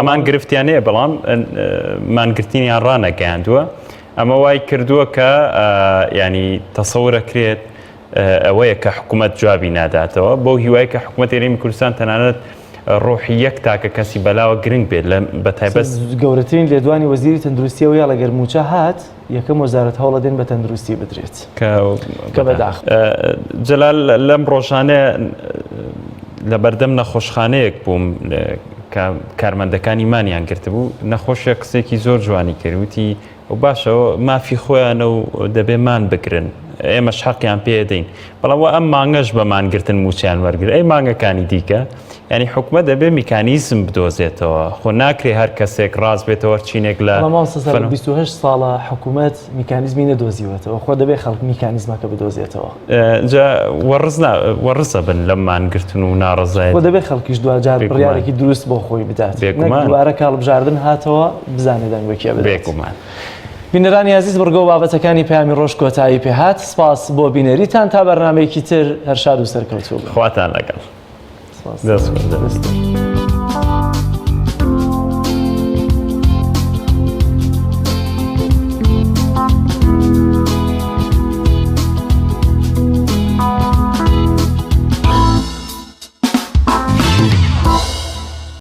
[SPEAKER 1] هەمان گرفتیان هەیە بەڵام مانگرتنیان ڕانەگەیاندووە ئەمە وای کردووە کە ینی تەسەورەکرێت ئەوەیە کە حکوومەت جوابی ناداتەوە بۆ هیوای کە حکوومەت هێرێمی کوردستان تەنانەت ڕۆحی یەک تاکە کەسی بەلاوە گرنگ بێت لە بە تایبەت
[SPEAKER 2] گەورەترین لێدوانی وەزیری تەندروستیەوە یا لەگەر موچە هات یەکەم وەزارەت هەوڵە دێن بە تەندروستی بدرێت کە بەداخ
[SPEAKER 1] جەلال لەم ڕۆژانە لە بەردەم نەخۆشخانەیەک بووم کارمەندەکانی مانیان گرتبوو نەخۆشیە قسێکی زۆر جوانی کردوتی و باشەوە مافی خۆیانە و دەبێ مان بگرن ئێمەش حەقیان پێدەین بەڵام ئەم مانگەش بە مانگرتن موچیان وەرگر ئەی مانگەکانی دیکە ینی حکومە دەبێ میکانیزم بدۆزێتەوە خۆ ناکرێ هەر کەسێک ڕاست بێتەوە چینێک لە
[SPEAKER 2] 28 ساڵە حکوومەت میکانیزمی نەدۆزیوەتەوە خۆ دەبێ خەڵک میکانیزمەکە بدۆزێتەوە
[SPEAKER 1] وەڕزە بن لە مانگرتن و ناڕزای
[SPEAKER 2] خۆ دەبێ خەڵکیش دوجار بڕیارێکی دروست بۆ خۆی بدات دوبارە کاڵبژاردن هاتەوە بزانێ دەنگوەکیە بێگومان. بینەرانی عزیز بڕگۆ و بابەتەکانی پەیامی ڕۆژ کۆتایی پێهات سپاس بۆ بینەریتان تا بەرنامەیەکی تر هەرشاد و سەرکەوتوو
[SPEAKER 1] خواتان لەگەڵ.
[SPEAKER 2] That's